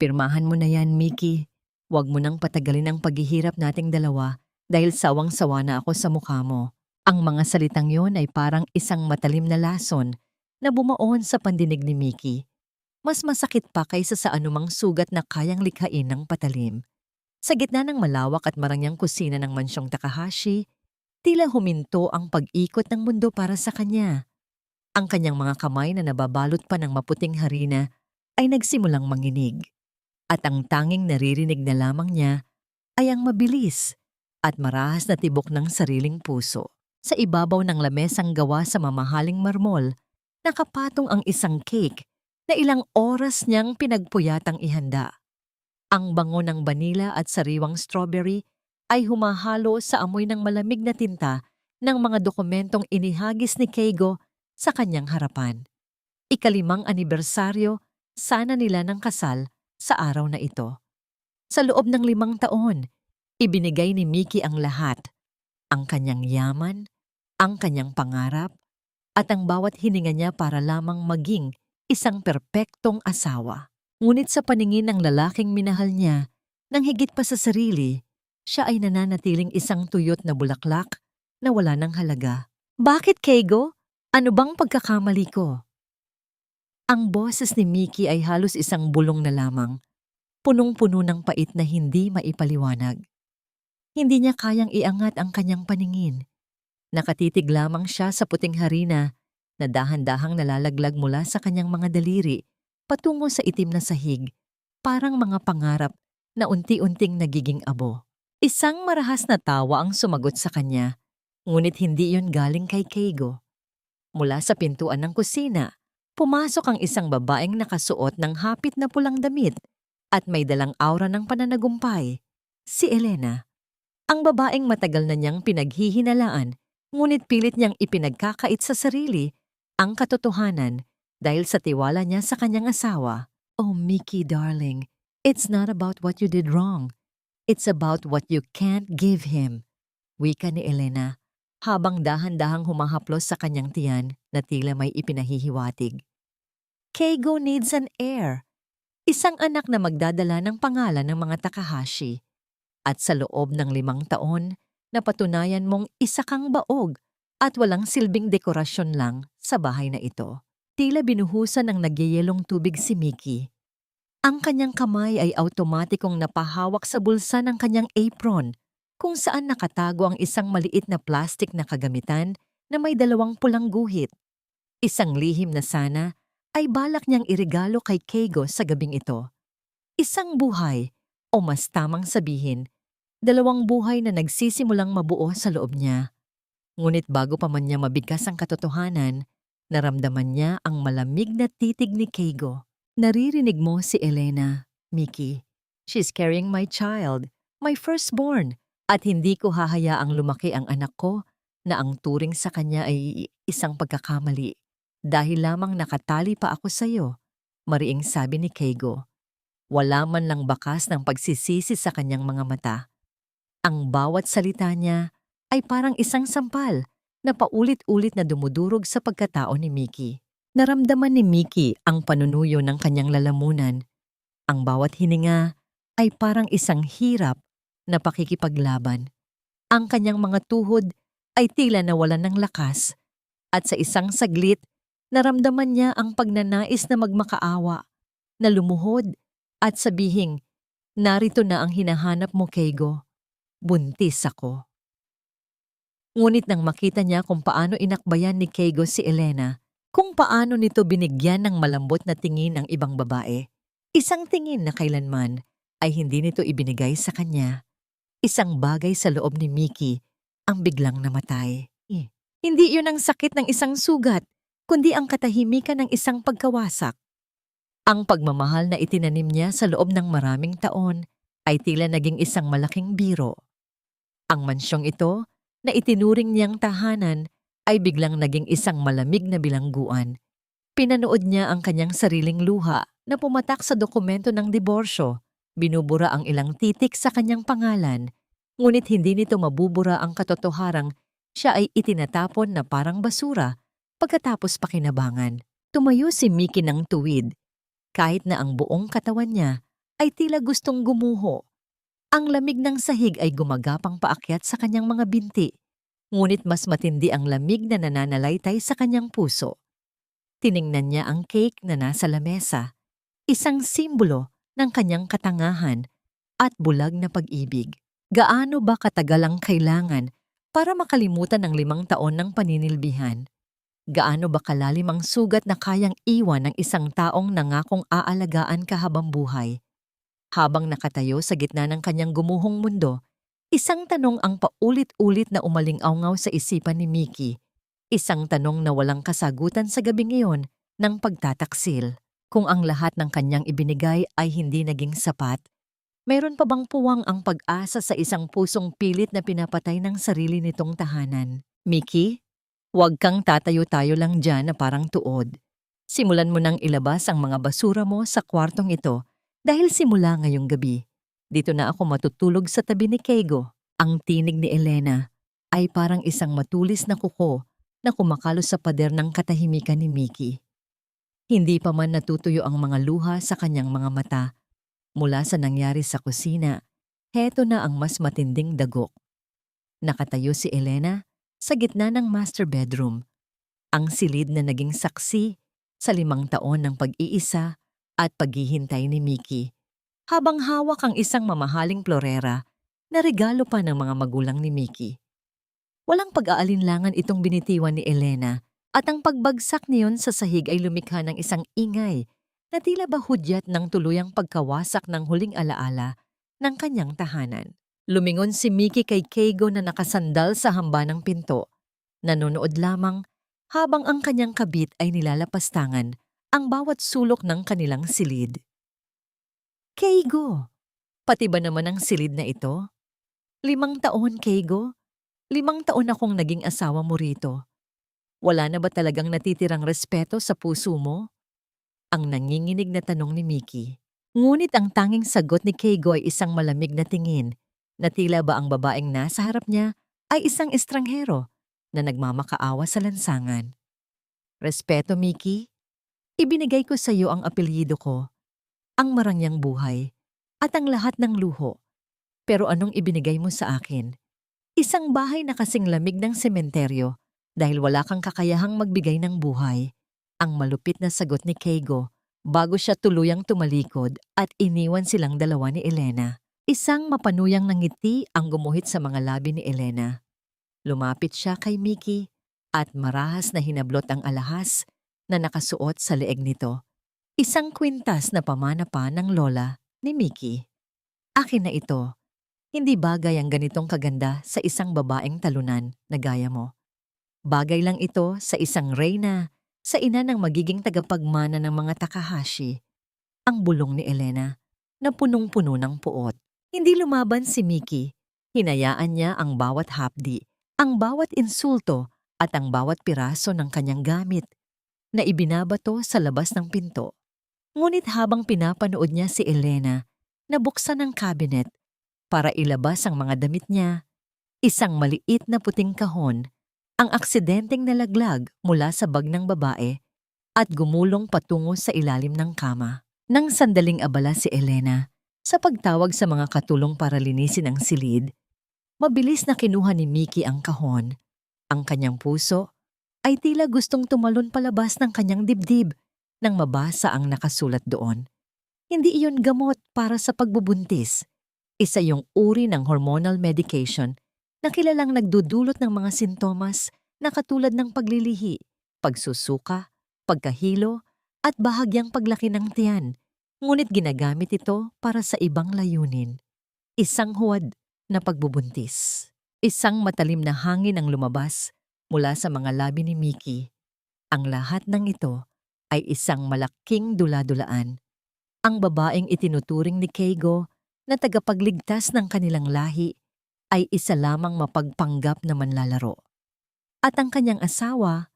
Pirmahan mo na yan, Mickey. Huwag mo nang patagalin ang paghihirap nating dalawa dahil sawang-sawa na ako sa mukha mo. Ang mga salitang yon ay parang isang matalim na lason na bumaon sa pandinig ni Mickey. Mas masakit pa kaysa sa anumang sugat na kayang likhain ng patalim. Sa gitna ng malawak at marangyang kusina ng mansyong Takahashi, tila huminto ang pag-ikot ng mundo para sa kanya. Ang kanyang mga kamay na nababalot pa ng maputing harina ay nagsimulang manginig. At ang tanging naririnig na lamang niya ay ang mabilis at marahas na tibok ng sariling puso. Sa ibabaw ng lamesang gawa sa mamahaling marmol, nakapatong ang isang cake na ilang oras niyang pinagpuyatang ihanda. Ang bango ng banila at sariwang strawberry ay humahalo sa amoy ng malamig na tinta ng mga dokumentong inihagis ni Keigo sa kanyang harapan. Ika-5 anibersaryo sana nila ng kasal sa araw na ito. Sa loob ng 5 taon, ibinigay ni Mickey ang lahat. Ang kanyang yaman, ang kanyang pangarap, at ang bawat hininga niya para lamang maging isang perpektong asawa. Ngunit sa paningin ng lalaking minahal niya, nang higit pa sa sarili, siya ay nananatiling isang tuyot na bulaklak na wala ng halaga. Bakit, Keigo? Ano bang pagkakamali ko? Ang boses ni Mickey ay halos isang bulong na lamang, punong-puno ng pait na hindi maipaliwanag. Hindi niya kayang iangat ang kanyang paningin. Nakatitig lamang siya sa puting harina na dahan-dahang nalalaglag mula sa kanyang mga daliri patungo sa itim na sahig, parang mga pangarap na unti-unting nagiging abo. Isang marahas na tawa ang sumagot sa kanya, ngunit hindi iyon galing kay Keigo. Mula sa pintuan ng kusina, pumasok ang isang babaeng nakasuot ng hapit na pulang damit at may dalang aura ng pananagumpay, si Elena. Ang babaeng matagal na niyang pinaghihinalaan, ngunit pilit niyang ipinagkakait sa sarili ang katotohanan dahil sa tiwala niya sa kanyang asawa. Oh, Mickey darling, it's not about what you did wrong. It's about what you can't give him. Wika ni Elena, habang dahan-dahang humahaplos sa kanyang tiyan na tila may ipinahihiwatig. Keigo needs an heir. Isang anak na magdadala ng pangalan ng mga Takahashi. At sa loob ng 5 taon, napatunayan mong isa kang baog at walang silbing dekorasyon lang sa bahay na ito. Tila binuhusan ng nagyayelong tubig si Mickey. Ang kanyang kamay ay automatikong napahawak sa bulsa ng kanyang apron, kung saan nakatago ang isang maliit na plastik na kagamitan na may 2 pulang guhit. Isang lihim na sana ay balak niyang iregalo kay Keigo sa gabing ito. Isang buhay, o mas tamang sabihin, 2 buhay na nagsisimulang mabuo sa loob niya. Ngunit bago pa man niya mabigkas ang katotohanan, naramdaman niya ang malamig na titig ni Keigo. Naririnig mo si Elena, Mickey. She's carrying my child, my firstborn, at hindi ko hahayaang lumaki ang anak ko na ang turing sa kanya ay isang pagkakamali. Dahil lamang nakatali pa ako sa iyo, mariing sabi ni Keigo. Wala man lang bakas ng pagsisisi sa kanyang mga mata. Ang bawat salita niya ay parang isang sampal na paulit-ulit na dumudurog sa pagkatao ni Mickey. Naramdaman ni Mickey ang panunuyo ng kanyang lalamunan. Ang bawat hininga ay parang isang hirap na pakikipaglaban. Ang kanyang mga tuhod ay tila nawalan ng lakas at sa isang saglit, naramdaman niya ang pagnanais na magmakaawa, na lumuhod at sabihing, narito na ang hinahanap mo, Keigo. Buntis ako. Ngunit nang makita niya kung paano inakbayan ni Keigo si Elena, kung paano nito binigyan ng malambot na tingin ang ibang babae, isang tingin na kailanman ay hindi nito ibinigay sa kanya. Isang bagay sa loob ni Mickey ang biglang namatay. Hindi iyon ang sakit ng isang sugat, kundi ang katahimikan ng isang pagkawasak. Ang pagmamahal na itinanim niya sa loob ng maraming taon ay tila naging isang malaking biro. Ang mansyong ito na itinuring niyang tahanan ay biglang naging isang malamig na bilangguan. Pinanood niya ang kanyang sariling luha na pumatak sa dokumento ng diborsyo. Binubura ang ilang titik sa kanyang pangalan, ngunit hindi nito mabubura ang katotoharang siya ay itinatapon na parang basura pagkatapos pakinabangan. Tumayo si Mickey ng tuwid, kahit na ang buong katawan niya ay tila gustong gumuho. Ang lamig ng sahig ay gumagapang paakyat sa kanyang mga binti, ngunit mas matindi ang lamig na nananalaytay sa kanyang puso. Tiningnan niya ang cake na nasa lamesa, isang simbolo ng kanyang katangahan at bulag na pag-ibig. Gaano ba katagal ang kailangan para makalimutan ang 5 taon ng paninilbihan? Gaano ba kalalim ang sugat na kayang iwan ng isang taong nangakong aalagaan ka habang buhay? Habang nakatayo sa gitna ng kanyang gumuhong mundo, isang tanong ang paulit-ulit na umaling-awngaw sa isipan ni Mickey. Isang tanong na walang kasagutan sa gabing iyon ng pagtataksil. Kung ang lahat ng kanyang ibinigay ay hindi naging sapat, mayroon pa bang puwang ang pag-asa sa isang pusong pilit na pinapatay ng sarili nitong tahanan? Mickey, huwag kang tatayo-tayo lang dyan na parang tuod. Simulan mo nang ilabas ang mga basura mo sa kwartong ito dahil simula ngayong gabi. Dito na ako matutulog sa tabi ni Keigo. Ang tinig ni Elena ay parang isang matulis na kuko na kumakalos sa pader ng katahimikan ni Mickey. Hindi pa man natutuyo ang mga luha sa kanyang mga mata. Mula sa nangyari sa kusina, heto na ang mas matinding dagok. Nakatayo si Elena sa gitna ng master bedroom. Ang silid na naging saksi sa 5 taon ng pag-iisa at paghihintay ni Mickey. Habang hawak ang isang mamahaling florera na regalo pa ng mga magulang ni Mickey. Walang pag-aalinlangan itong binitiwan ni Elena at ang pagbagsak niyon sa sahig ay lumikha ng isang ingay na tila ba hudyat ng tuluyang pagkawasak ng huling alaala ng kanyang tahanan. Lumingon si Mickey kay Keigo na nakasandal sa hamba ng pinto. Nanonood lamang habang ang kanyang kabit ay nilalapastangan ang bawat sulok ng kanilang silid. Keigo, pati ba naman ang silid na ito? 5 taon, Keigo? 5 taon akong naging asawa mo rito. Wala na ba talagang natitirang respeto sa puso mo? Ang nanginginig na tanong ni Mickey. Ngunit ang tanging sagot ni Keigo ay isang malamig na tingin na tila ba ang babaeng nasa harap niya ay isang estranghero na nagmamakaawa sa lansangan. Respeto, Mickey. Ibinigay ko sa iyo ang apelyido ko, ang marangyang buhay, at ang lahat ng luho. Pero anong ibinigay mo sa akin? Isang bahay na kasing lamig ng sementeryo dahil wala kang kakayahang magbigay ng buhay. Ang malupit na sagot ni Keigo bago siya tuluyang tumalikod at iniwan silang dalawa ni Elena. Isang mapanuyang ngiti ang gumuhit sa mga labi ni Elena. Lumapit siya kay Mickey at marahas na hinablot ang alahas na nakasuot sa leeg nito. Isang kwintas na pamana pa ng lola ni Mickey. Akin na ito. Hindi bagay ang ganitong kaganda sa isang babaeng talunan na gaya mo. Bagay lang ito sa isang reyna, sa ina ng magiging tagapagmana ng mga Takahashi. Ang bulong ni Elena na punong-puno ng puot. Hindi lumaban si Mickey. Hinayaan niya ang bawat hapdi, ang bawat insulto at ang bawat piraso ng kanyang gamit na ibinabato sa labas ng pinto. Ngunit habang pinapanood niya si Elena, nabuksan ang cabinet para ilabas ang mga damit niya, isang maliit na puting kahon, ang aksidenteng nalaglag mula sa bag ng babae at gumulong patungo sa ilalim ng kama. Nang sandaling abala si Elena sa pagtawag sa mga katulong para linisin ang silid, mabilis na kinuha ni Mickey ang kahon. Ang kanyang puso ay tila gustong tumalon palabas ng kanyang dibdib nang mabasa ang nakasulat doon. Hindi iyon gamot para sa pagbubuntis. Isa yung uri ng hormonal medication na kilalang nagdudulot ng mga sintomas na katulad ng paglilihi, pagsusuka, pagkahilo, at bahagyang paglaki ng tiyan. Ngunit ginagamit ito para sa ibang layunin. Isang huwad na pagbubuntis. Isang matalim na hangin ang lumabas mula sa mga labi ni Mickey. Ang lahat ng ito ay isang malaking dula-dulaan. Ang babaeng itinuturing ni Keigo na tagapagligtas ng kanilang lahi ay isa lamang mapagpanggap na manlalaro. At ang kanyang asawa,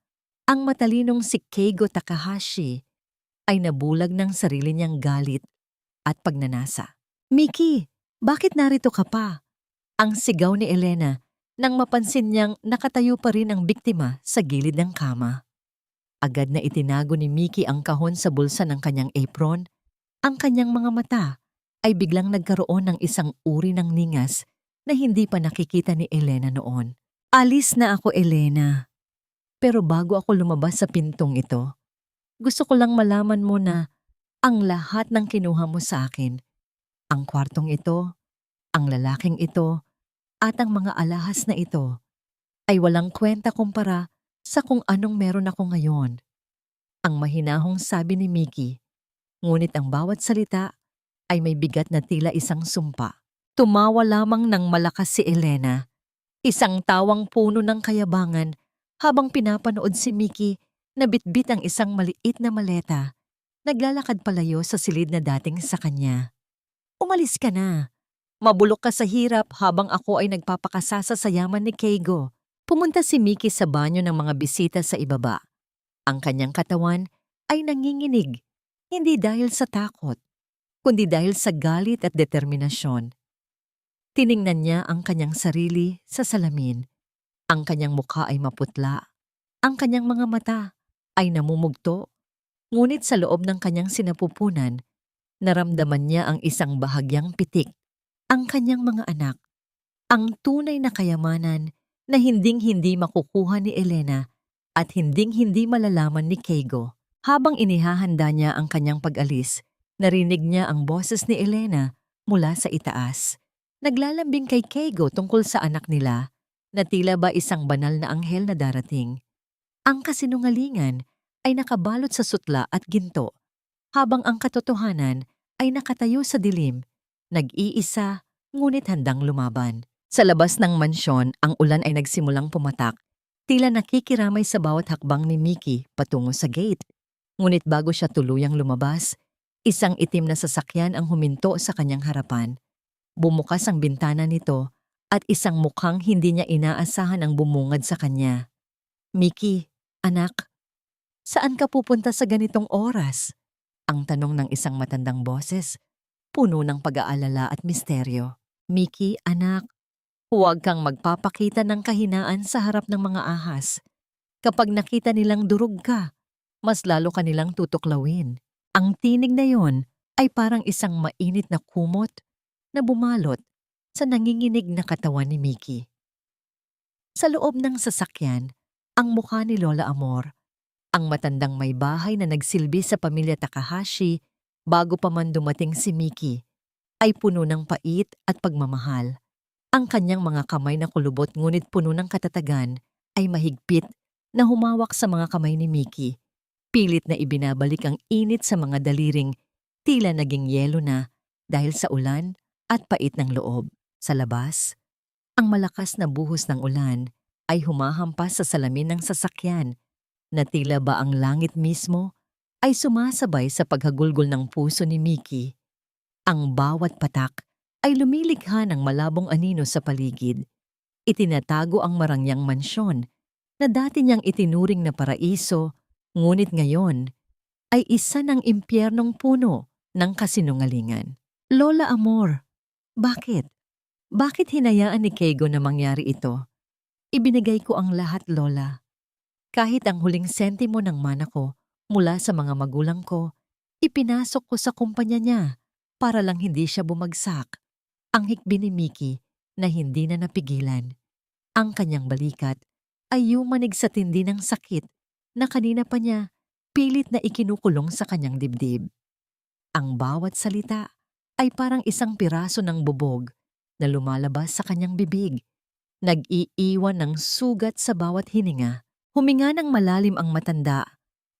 ang matalinong si Keigo Takahashi, ay nabulag ng sarili niyang galit at pagnanasa. Mickey, bakit narito ka pa? Ang sigaw ni Elena nang mapansin niyang nakatayo pa rin ang biktima sa gilid ng kama. Agad na itinago ni Mickey ang kahon sa bulsa ng kanyang apron. Ang kanyang mga mata ay biglang nagkaroon ng isang uri ng ningas na hindi pa nakikita ni Elena noon. Alis na ako, Elena. Pero bago ako lumabas sa pintong ito, gusto ko lang malaman mo na ang lahat ng kinuha mo sa akin, ang kwartong ito, ang lalaking ito, at ang mga alahas na ito, ay walang kwenta kumpara sa kung anong meron ako ngayon. Ang mahinahong sabi ni Mickey, ngunit ang bawat salita ay may bigat na tila isang sumpa. Tumawa lamang ng malakas si Elena, isang tawang puno ng kayabangan habang pinapanood si Mickey na bitbit ang isang maliit na maleta, naglalakad palayo sa silid na dating sa kanya. Umalis ka na. Mabulok ka sa hirap habang ako ay nagpapakasasa sa yaman ni Keigo. Pumunta si Mickey sa banyo ng mga bisita sa ibaba. Ang kanyang katawan ay nanginginig, hindi dahil sa takot, kundi dahil sa galit at determinasyon. Tiningnan niya ang kanyang sarili sa salamin. Ang kanyang mukha ay maputla. Ang kanyang mga mata ay namumugto. Ngunit sa loob ng kanyang sinapupunan, naramdaman niya ang isang bahagyang pitik. Ang kanyang mga anak. Ang tunay na kayamanan na hinding-hindi makukuha ni Elena at hinding-hindi malalaman ni Keigo. Habang inihahanda niya ang kanyang pag-alis, narinig niya ang boses ni Elena mula sa itaas. Naglalambing kay Keigo tungkol sa anak nila na tila ba isang banal na anghel na darating. Ang kasinungalingan ay nakabalot sa sutla at ginto, habang ang katotohanan ay nakatayo sa dilim, nag-iisa ngunit handang lumaban. Sa labas ng mansyon, ang ulan ay nagsimulang pumatak, tila nakikiramay sa bawat hakbang ni Mickey patungo sa gate. Ngunit bago siya tuluyang lumabas, isang itim na sasakyan ang huminto sa kanyang harapan. Bumukas ang bintana nito at isang mukhang hindi niya inaasahan ang bumungad sa kanya. Mickey, anak, saan ka pupunta sa ganitong oras? Ang tanong ng isang matandang boses, puno ng pag-aalala at misteryo. Mickey, anak, huwag kang magpapakita ng kahinaan sa harap ng mga ahas. Kapag nakita nilang durog ka, mas lalo ka nilang tutuklawin. Ang tinig na yon ay parang isang mainit na kumot na bumalot sa nanginginig na katawan ni Mickey. Sa loob ng sasakyan, ang mukha ni Lola Amor, ang matandang may bahay na nagsilbi sa pamilya Takahashi bago pa man dumating si Mickey, ay puno ng pait at pagmamahal. Ang kanyang mga kamay na kulubot ngunit puno ng katatagan ay mahigpit na humawak sa mga kamay ni Mickey. Pilit na ibinabalik ang init sa mga daliring, tila naging yelo na dahil sa ulan at pait ng loob. Sa labas, ang malakas na buhos ng ulan ay humahampas sa salamin ng sasakyan na tila ba ang langit mismo ay sumasabay sa paghagulgol ng puso ni Mickey. Ang bawat patak ay lumilikha ng malabong anino sa paligid. Itinatago ang marangyang mansyon na dati niyang itinuring na paraiso, ngunit ngayon ay isa ng impyernong puno ng kasinungalingan. Lola Amor, bakit? Bakit hinayaan ni Keigo na mangyari ito? Ibinigay ko ang lahat, Lola. Kahit ang huling sentimo ng mana ko mula sa mga magulang ko, ipinasok ko sa kumpanya niya para lang hindi siya bumagsak. Ang hikbi ni Mickey na hindi na napigilan. Ang kanyang balikat ay yumanig sa tindi ng sakit na kanina pa niya pilit na ikinukulong sa kanyang dibdib. Ang bawat salita ay parang isang piraso ng bubog na lumalabas sa kanyang bibig, nag-iiwan ng sugat sa bawat hininga. Huminga ng malalim ang matanda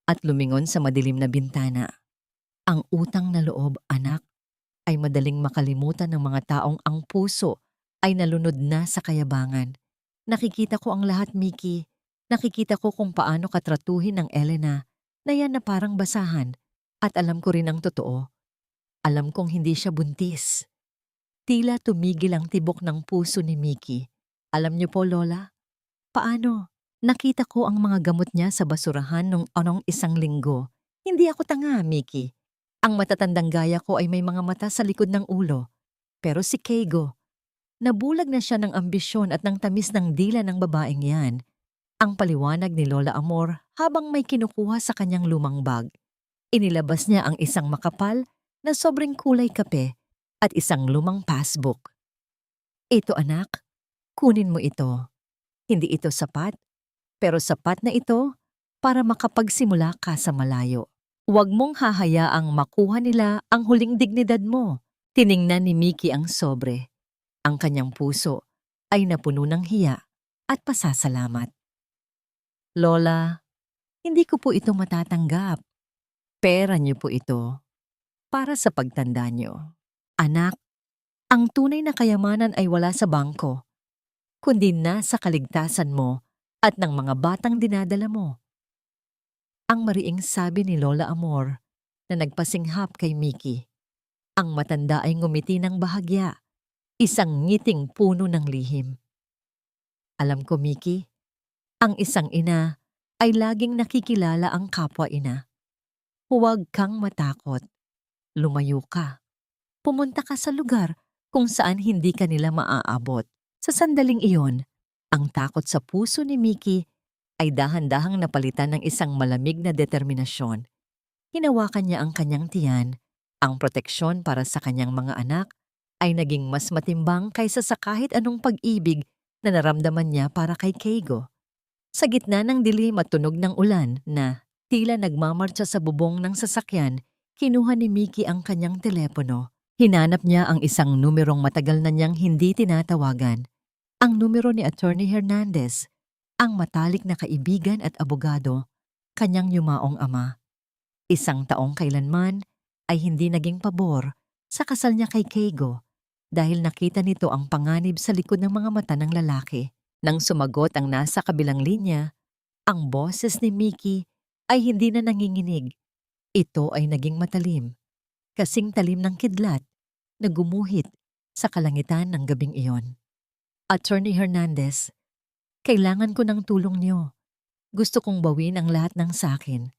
at lumingon sa madilim na bintana. Ang utang na loob, anak, ay madaling makalimutan ng mga taong ang puso ay nalunod na sa kayabangan. Nakikita ko ang lahat, Mickey. Nakikita ko kung paano katratuhin ng Elena na yan na parang basahan, at alam ko rin ang totoo. Alam kong hindi siya buntis. Tila tumigil ang tibok ng puso ni Mickey. Alam niyo po, Lola? Paano? Nakita ko ang mga gamot niya sa basurahan nung anong isang linggo. Hindi ako tanga, Mickey. Ang matatandang gaya ko ay may mga mata sa likod ng ulo. Pero si Keigo, nabulag na siya ng ambisyon at ng tamis ng dila ng babaeng yan. Ang paliwanag ni Lola Amor habang may kinukuha sa kanyang lumang bag. Inilabas niya ang isang makapal na sobrang kulay kape at isang lumang passbook. Ito anak, kunin mo ito. Hindi ito sapat, pero sapat na ito para makapagsimula ka sa malayo. Huwag mong hahayaang makuha nila ang huling dignidad mo. Tiningnan ni Mickey ang sobre. Ang kanyang puso ay napuno ng hiya at pasasalamat. Lola, hindi ko po ito matatanggap. Pera niyo po ito para sa pagtanda niyo. Anak, ang tunay na kayamanan ay wala sa bangko, kundi nasa kaligtasan mo at ng mga batang dinadala mo. Ang mariing sabi ni Lola Amor na nagpasinghap kay Mickey. Ang matanda ay ngumiti ng bahagya, isang ngiting puno ng lihim. Alam ko, Mickey, ang isang ina ay laging nakikilala ang kapwa-ina. Huwag kang matakot. Lumayo ka. Pumunta ka sa lugar kung saan hindi ka nila maaabot. Sa sandaling iyon, ang takot sa puso ni Mickey ay dahan-dahang napalitan ng isang malamig na determinasyon. Hinawakan niya ang kanyang tiyan. Ang proteksyon para sa kanyang mga anak ay naging mas matimbang kaysa sa kahit anong pag-ibig na naramdaman niya para kay Keigo. Sa gitna ng dilim at tunog ng ulan na tila nagmamartsa sa bubong ng sasakyan, kinuha ni Mickey ang kanyang telepono. Hinanap niya ang isang numerong matagal na niyang hindi tinatawagan. Ang numero ni Attorney Hernandez, ang matalik na kaibigan at abogado, kanyang yumaong ama. Isang taong kailanman ay hindi naging pabor sa kasal niya kay Keigo dahil nakita nito ang panganib sa likod ng mga mata ng lalaki. Nang sumagot ang nasa kabilang linya, ang boses ni Mickey ay hindi na nanginginig. Ito ay naging matalim, kasing talim ng kidlat na gumuhit sa kalangitan ng gabing iyon. Attorney Hernandez, kailangan ko ng tulong niyo. Gusto kong bawin ang lahat ng sakin.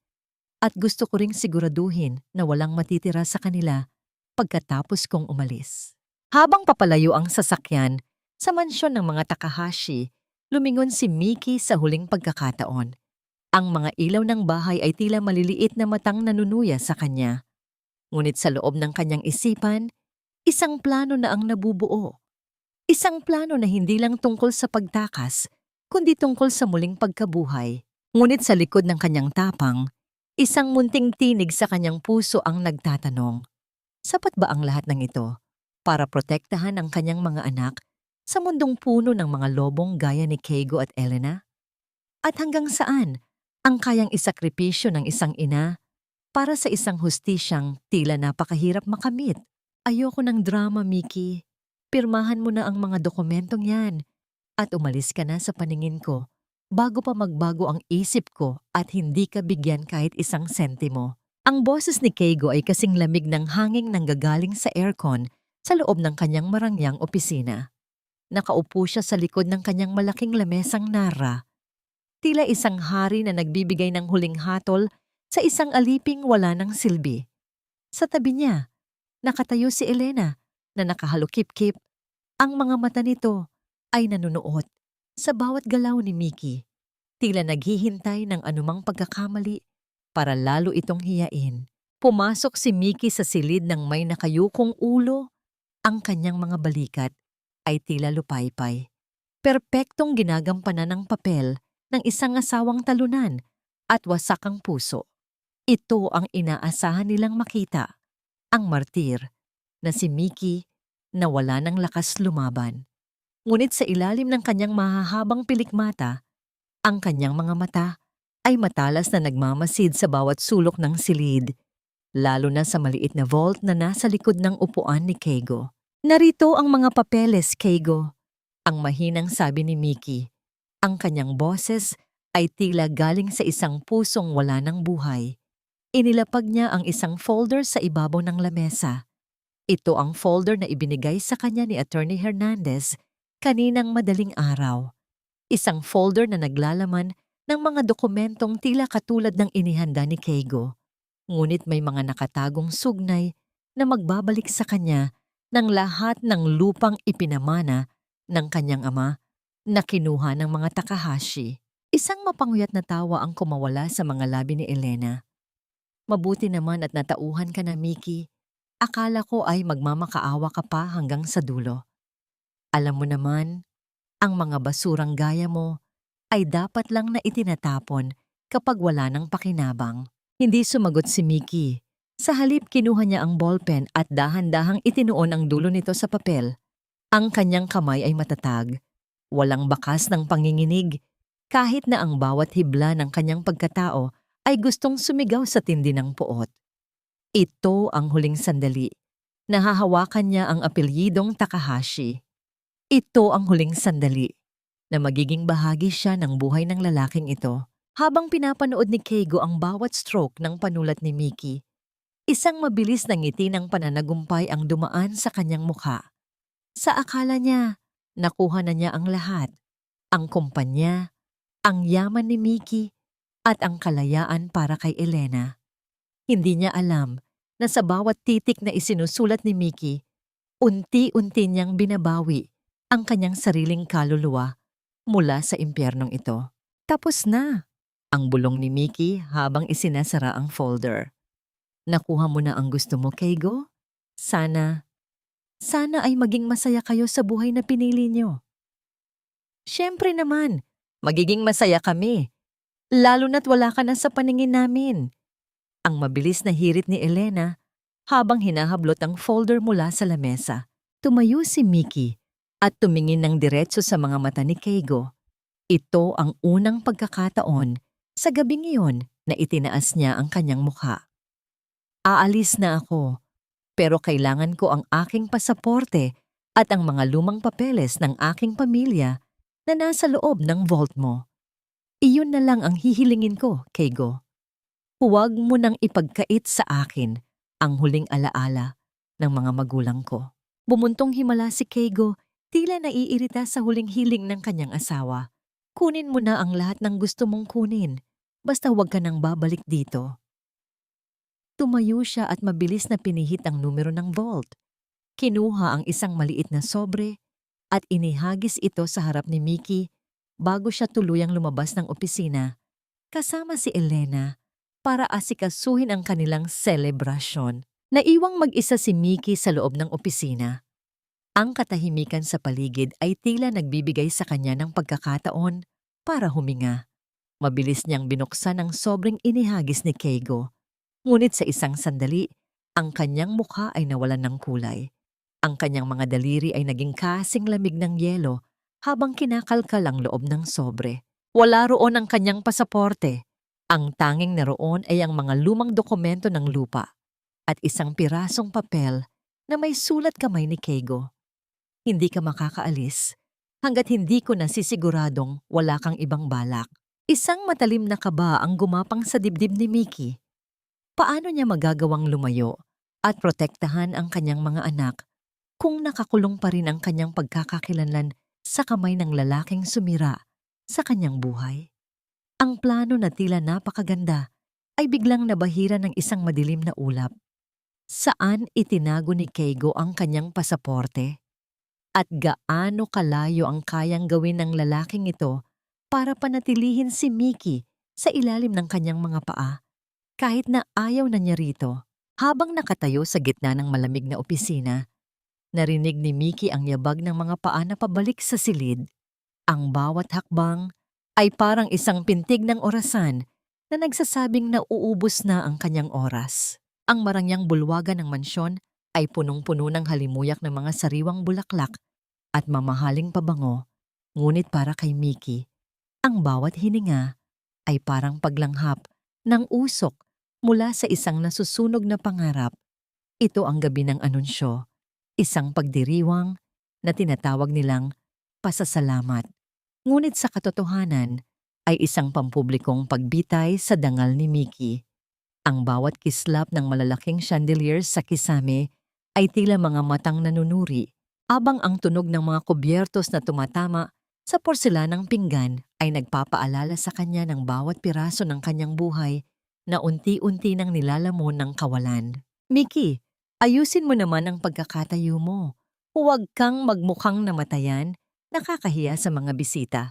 At gusto ko ring siguraduhin na walang matitira sa kanila pagkatapos kong umalis. Habang papalayo ang sasakyan sa mansyon ng mga Takahashi, lumingon si Mickey sa huling pagkakataon. Ang mga ilaw ng bahay ay tila maliliit na matang nanunuya sa kanya. Ngunit sa loob ng kanyang isipan, isang plano na ang nabubuo. Isang plano na hindi lang tungkol sa pagtakas, kundi tungkol sa muling pagkabuhay. Ngunit sa likod ng kanyang tapang, isang munting tinig sa kanyang puso ang nagtatanong, sapat ba ang lahat ng ito para protektahan ang kanyang mga anak sa mundong puno ng mga lobong gaya ni Keigo at Elena? At hanggang saan ang kayang isakripisyo ng isang ina para sa isang hustisyang tila napakahirap makamit? Ayoko ng drama, Mickey. Pirmahan mo na ang mga dokumentong yan at umalis ka na sa paningin ko bago pa magbago ang isip ko at hindi ka bigyan kahit isang sentimo. Ang boses ni Keigo ay kasing lamig ng hanging nanggagaling sa aircon sa loob ng kanyang marangyang opisina. Nakaupo siya sa likod ng kanyang malaking lamesang nara. Tila isang hari na nagbibigay ng huling hatol sa isang aliping wala ng silbi. Sa tabi niya, nakatayo si Elena na nakahalukip-kip. Ang mga mata nito ay nanunuot sa bawat galaw ni Mickey. Tila naghihintay ng anumang pagkakamali para lalo itong hiyain. Pumasok si Mickey sa silid ng may nakayukong ulo. Ang kanyang mga balikat ay tila lupaypay. Perpektong ginagampanan ng papel ng isang asawang talunan at wasak ang puso. Ito ang inaasahan nilang makita. Ang martir na si Mickey na wala ng lakas lumaban. Ngunit sa ilalim ng kanyang mahahabang pilikmata, ang kanyang mga mata ay matalas na nagmamasid sa bawat sulok ng silid, lalo na sa maliit na vault na nasa likod ng upuan ni Keigo. Narito ang mga papeles, Keigo, ang mahinang sabi ni Mickey. Ang kanyang boses ay tila galing sa isang pusong wala ng buhay. Inilapag niya ang isang folder sa ibabaw ng lamesa. Ito ang folder na ibinigay sa kanya ni Attorney Hernandez kaninang madaling araw. Isang folder na naglalaman ng mga dokumentong tila katulad ng inihanda ni Keigo. Ngunit may mga nakatagong sugnay na magbabalik sa kanya ng lahat ng lupang ipinamana ng kanyang ama na kinuha ng mga Takahashi. Isang mapanguyat na tawa ang kumawala sa mga labi ni Elena. Mabuti naman at natauhan ka na, Mickey. Akala ko ay magmamakaawa ka pa hanggang sa dulo. Alam mo naman, ang mga basurang gaya mo ay dapat lang na itinatapon kapag wala ng pakinabang. Hindi sumagot si Mickey. Sa halip kinuha niya ang ballpen at dahan-dahang itinuon ang dulo nito sa papel. Ang kanyang kamay ay matatag. Walang bakas ng panginginig. Kahit na ang bawat hibla ng kanyang pagkatao ay gustong sumigaw sa tindi ng puot. Ito ang huling sandali. Nahahawakan niya ang apelyidong Takahashi. Ito ang huling sandali na magiging bahagi siya ng buhay ng lalaking ito. Habang pinapanood ni Keigo ang bawat stroke ng panulat ni Mickey, isang mabilis na ngiti ng pananagumpay ang dumaan sa kanyang mukha. Sa akala niya, nakuha na niya ang lahat. Ang kumpanya, ang yaman ni Mickey, at ang kalayaan para kay Elena. Hindi niya alam na sa bawat titik na isinusulat ni Mickey, unti-unti niyang binabawi ang kanyang sariling kaluluwa mula sa impyernong ito. Tapos na, ang bulong ni Mickey habang isinasara ang folder. Nakuha mo na ang gusto mo, Keigo? Sana ay maging masaya kayo sa buhay na pinili niyo. Siyempre naman, magiging masaya kami. Lalo na't wala ka na sa paningin namin. Ang mabilis na hirit ni Elena habang hinahablot ang folder mula sa lamesa. Tumayo si Mickey at tumingin ng diretso sa mga mata ni Keigo. Ito ang unang pagkakataon sa gabing iyon na itinaas niya ang kanyang mukha. Aalis na ako, pero kailangan ko ang aking pasaporte at ang mga lumang papeles ng aking pamilya na nasa loob ng vault mo. Iyon na lang ang hihilingin ko, Keigo. Huwag mo nang ipagkait sa akin ang huling alaala ng mga magulang ko. Bumuntong himala si Keigo, tila naiirita sa huling hiling ng kanyang asawa. Kunin mo na ang lahat ng gusto mong kunin, basta huwag ka nang babalik dito. Tumayo siya at mabilis na pinihit ang numero ng vault. Kinuha ang isang maliit na sobre at inihagis ito sa harap ni Mickey bago siya tuluyang lumabas ng opisina kasama si Elena para asikasuhin ang kanilang selebrasyon. Naiwang mag-isa si Mickey sa loob ng opisina. Ang katahimikan sa paligid ay tila nagbibigay sa kanya ng pagkakataon para huminga. Mabilis niyang binuksan ang sobreng inihagis ni Keigo. Ngunit sa isang sandali, ang kanyang mukha ay nawalan ng kulay. Ang kanyang mga daliri ay naging kasing lamig ng yelo habang kinakalkal ang loob ng sobre. Wala roon ang kanyang pasaporte. Ang tanging naroon ay ang mga lumang dokumento ng lupa at isang pirasong papel na may sulat kamay ni Keigo. Hindi ka makakaalis hanggat hindi ko nasisiguradong wala kang ibang balak. Isang matalim na kaba ang gumapang sa dibdib ni Mickey. Paano niya magagawang lumayo at protektahan ang kanyang mga anak kung nakakulong pa rin ang kanyang pagkakakilanlan sa kamay ng lalaking sumira sa kanyang buhay? Ang plano na tila napakaganda ay biglang nabahira ng isang madilim na ulap. Saan itinago ni Keigo ang kanyang pasaporte? At gaano kalayo ang kayang gawin ng lalaking ito para panatilihin si Mickey sa ilalim ng kanyang mga paa? Kahit na ayaw na niya rito, habang nakatayo sa gitna ng malamig na opisina, narinig ni Mickey ang yabag ng mga paa na pabalik sa silid. Ang bawat hakbang ay parang isang pintig ng orasan na nagsasabing na uubos na ang kanyang oras. Ang marangyang bulwagan ng mansyon ay punong-puno ng halimuyak ng mga sariwang bulaklak at mamahaling pabango, ngunit para kay Mickey, ang bawat hininga ay parang paglanghap ng usok mula sa isang nasusunog na pangarap. Ito ang gabi ng anunsyo, isang pagdiriwang na tinatawag nilang pasasalamat. Ngunit sa katotohanan ay isang pampublikong pagbitay sa dangal ni Mickey. Ang bawat kislap ng malalaking chandeliers sa kisame ay tila mga matang nanunuri, abang ang tunog ng mga kubyertos na tumatama sa porselanang pinggan ay nagpapaalala sa kanya ng bawat piraso ng kanyang buhay na unti-unti nang nilalamon ng kawalan. Mickey, ayusin mo naman ang pagkakatayo mo. Huwag kang magmukhang namatayan, nakakahiya sa mga bisita.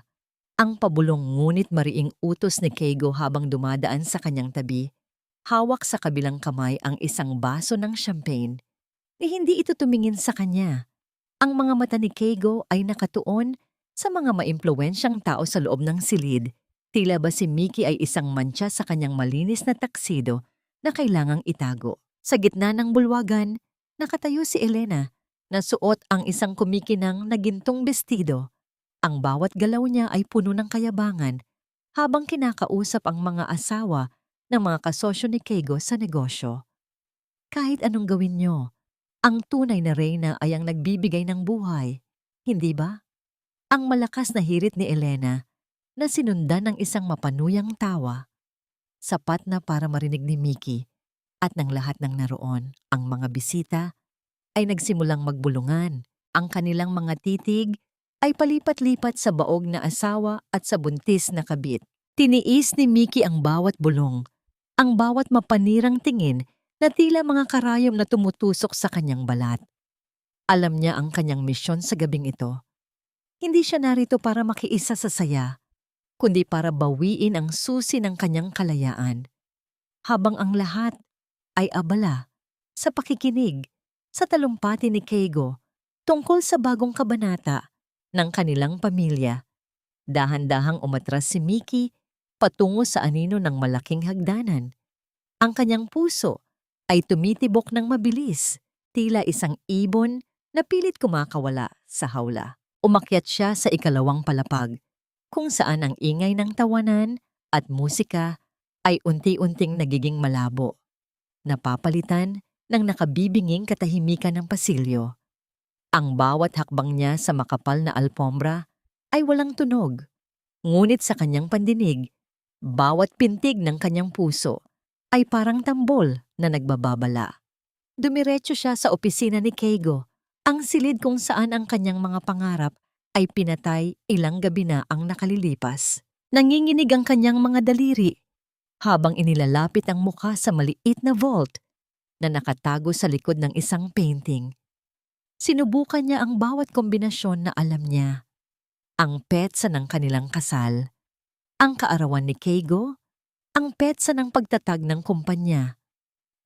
Ang pabulong ngunit mariing utos ni Keigo habang dumadaan sa kanyang tabi. Hawak sa kabilang kamay ang isang baso ng champagne. ni hindi ito tumingin sa kanya. Ang mga mata ni Keigo ay nakatuon sa mga maimpluwensyang tao sa loob ng silid. Tila ba si Mickey ay isang mantsa sa kanyang malinis na taksido na kailangang itago. Sa gitna ng bulwagan, nakatayo si Elena na suot ang isang kumikinang na gintong bestido. Ang bawat galaw niya ay puno ng kayabangan habang kinakausap ang mga asawa ng mga kasosyo ni Keigo sa negosyo. Kahit anong gawin niyo, ang tunay na reyna ay ang nagbibigay ng buhay, hindi ba? Ang malakas na hirit ni Elena na sinundan ng isang mapanuyang tawa, sapat na para marinig ni Mickey at ng lahat ng naroon. Ang mga bisita ay nagsimulang magbulungan. Ang kanilang mga titig ay palipat-lipat sa baog na asawa at sa buntis na kabit. Tiniis ni Mickey ang bawat bulong, ang bawat mapanirang tingin na tila mga karayom na tumutusok sa kanyang balat. Alam niya ang kanyang misyon sa gabing ito. Hindi siya narito para makiisa sa saya, kundi para bawiin ang susi ng kanyang kalayaan. Habang ang lahat ay abala sa pakikinig sa talumpati ni Keigo tungkol sa bagong kabanata ng kanilang pamilya, dahan-dahang umatras si Mickey patungo sa anino ng malaking hagdanan. Ang kanyang puso ay tumitibok ng mabilis, tila isang ibon na pilit kumakawala sa hawla. Umakyat siya sa ikalawang palapag, kung saan ang ingay ng tawanan at musika ay unti-unting nagiging malabo, napapalitan ng nakabibinging katahimikan ng pasilyo. Ang bawat hakbang niya sa makapal na alpombra ay walang tunog, ngunit sa kanyang pandinig, bawat pintig ng kanyang puso ay parang tambol na nagbababala. Dumiretso siya sa opisina ni Keigo, ang silid kung saan ang kanyang mga pangarap ay pinatay ilang gabi na ang nakalilipas. Nanginginig ang kanyang mga daliri habang inilalapit ang mukha sa maliit na vault na nakatago sa likod ng isang painting. Sinubukan niya ang bawat kombinasyon na alam niya. Ang petsa ng kanilang kasal, ang kaarawan ni Keigo, ang petsa ng pagtatag ng kumpanya.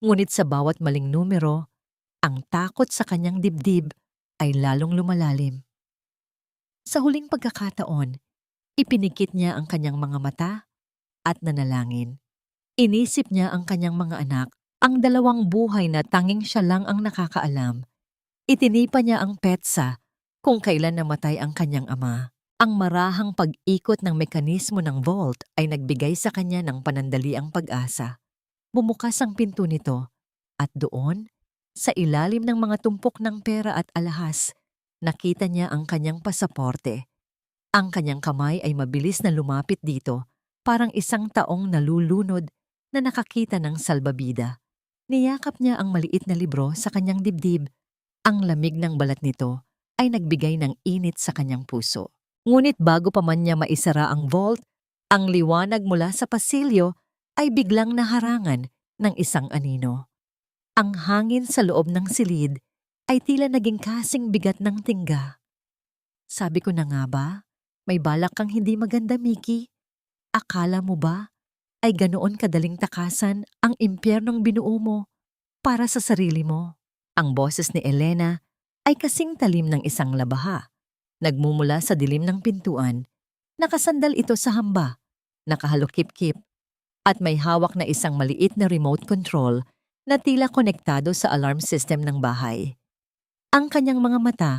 Ngunit sa bawat maling numero, ang takot sa kanyang dibdib ay lalong lumalalim. Sa huling pagkakataon, ipinikit niya ang kanyang mga mata at nanalangin. Inisip niya ang kanyang mga anak, ang dalawang buhay na tanging siya lang ang nakakaalam. Itinipa niya ang petsa kung kailan namatay ang kanyang ama. Ang marahang pag-ikot ng mekanismo ng vault ay nagbigay sa kanya ng panandaliang pag-asa. Bumukas ang pinto nito at doon, sa ilalim ng mga tumpok ng pera at alahas, nakita niya ang kanyang pasaporte. Ang kanyang kamay ay mabilis na lumapit dito, parang isang taong nalulunod na nakakita ng salbabida. Niyakap niya ang maliit na libro sa kanyang dibdib. Ang lamig ng balat nito ay nagbigay ng init sa kanyang puso. Ngunit bago pa man niya maisara ang vault, ang liwanag mula sa pasilyo ay biglang naharangan ng isang anino. Ang hangin sa loob ng silid ay tila naging kasing bigat ng tingga. Sabi ko na nga ba, may balak kang hindi maganda, Mickey. Akala mo ba ay ganoon kadaling takasan ang impyernong binuo mo para sa sarili mo? Ang boses ni Elena ay kasing talim ng isang labaha. Nagmumula sa dilim ng pintuan, nakasandal ito sa hamba, nakahalukip-kip, at may hawak na isang maliit na remote control na tila konektado sa alarm system ng bahay. Ang kanyang mga mata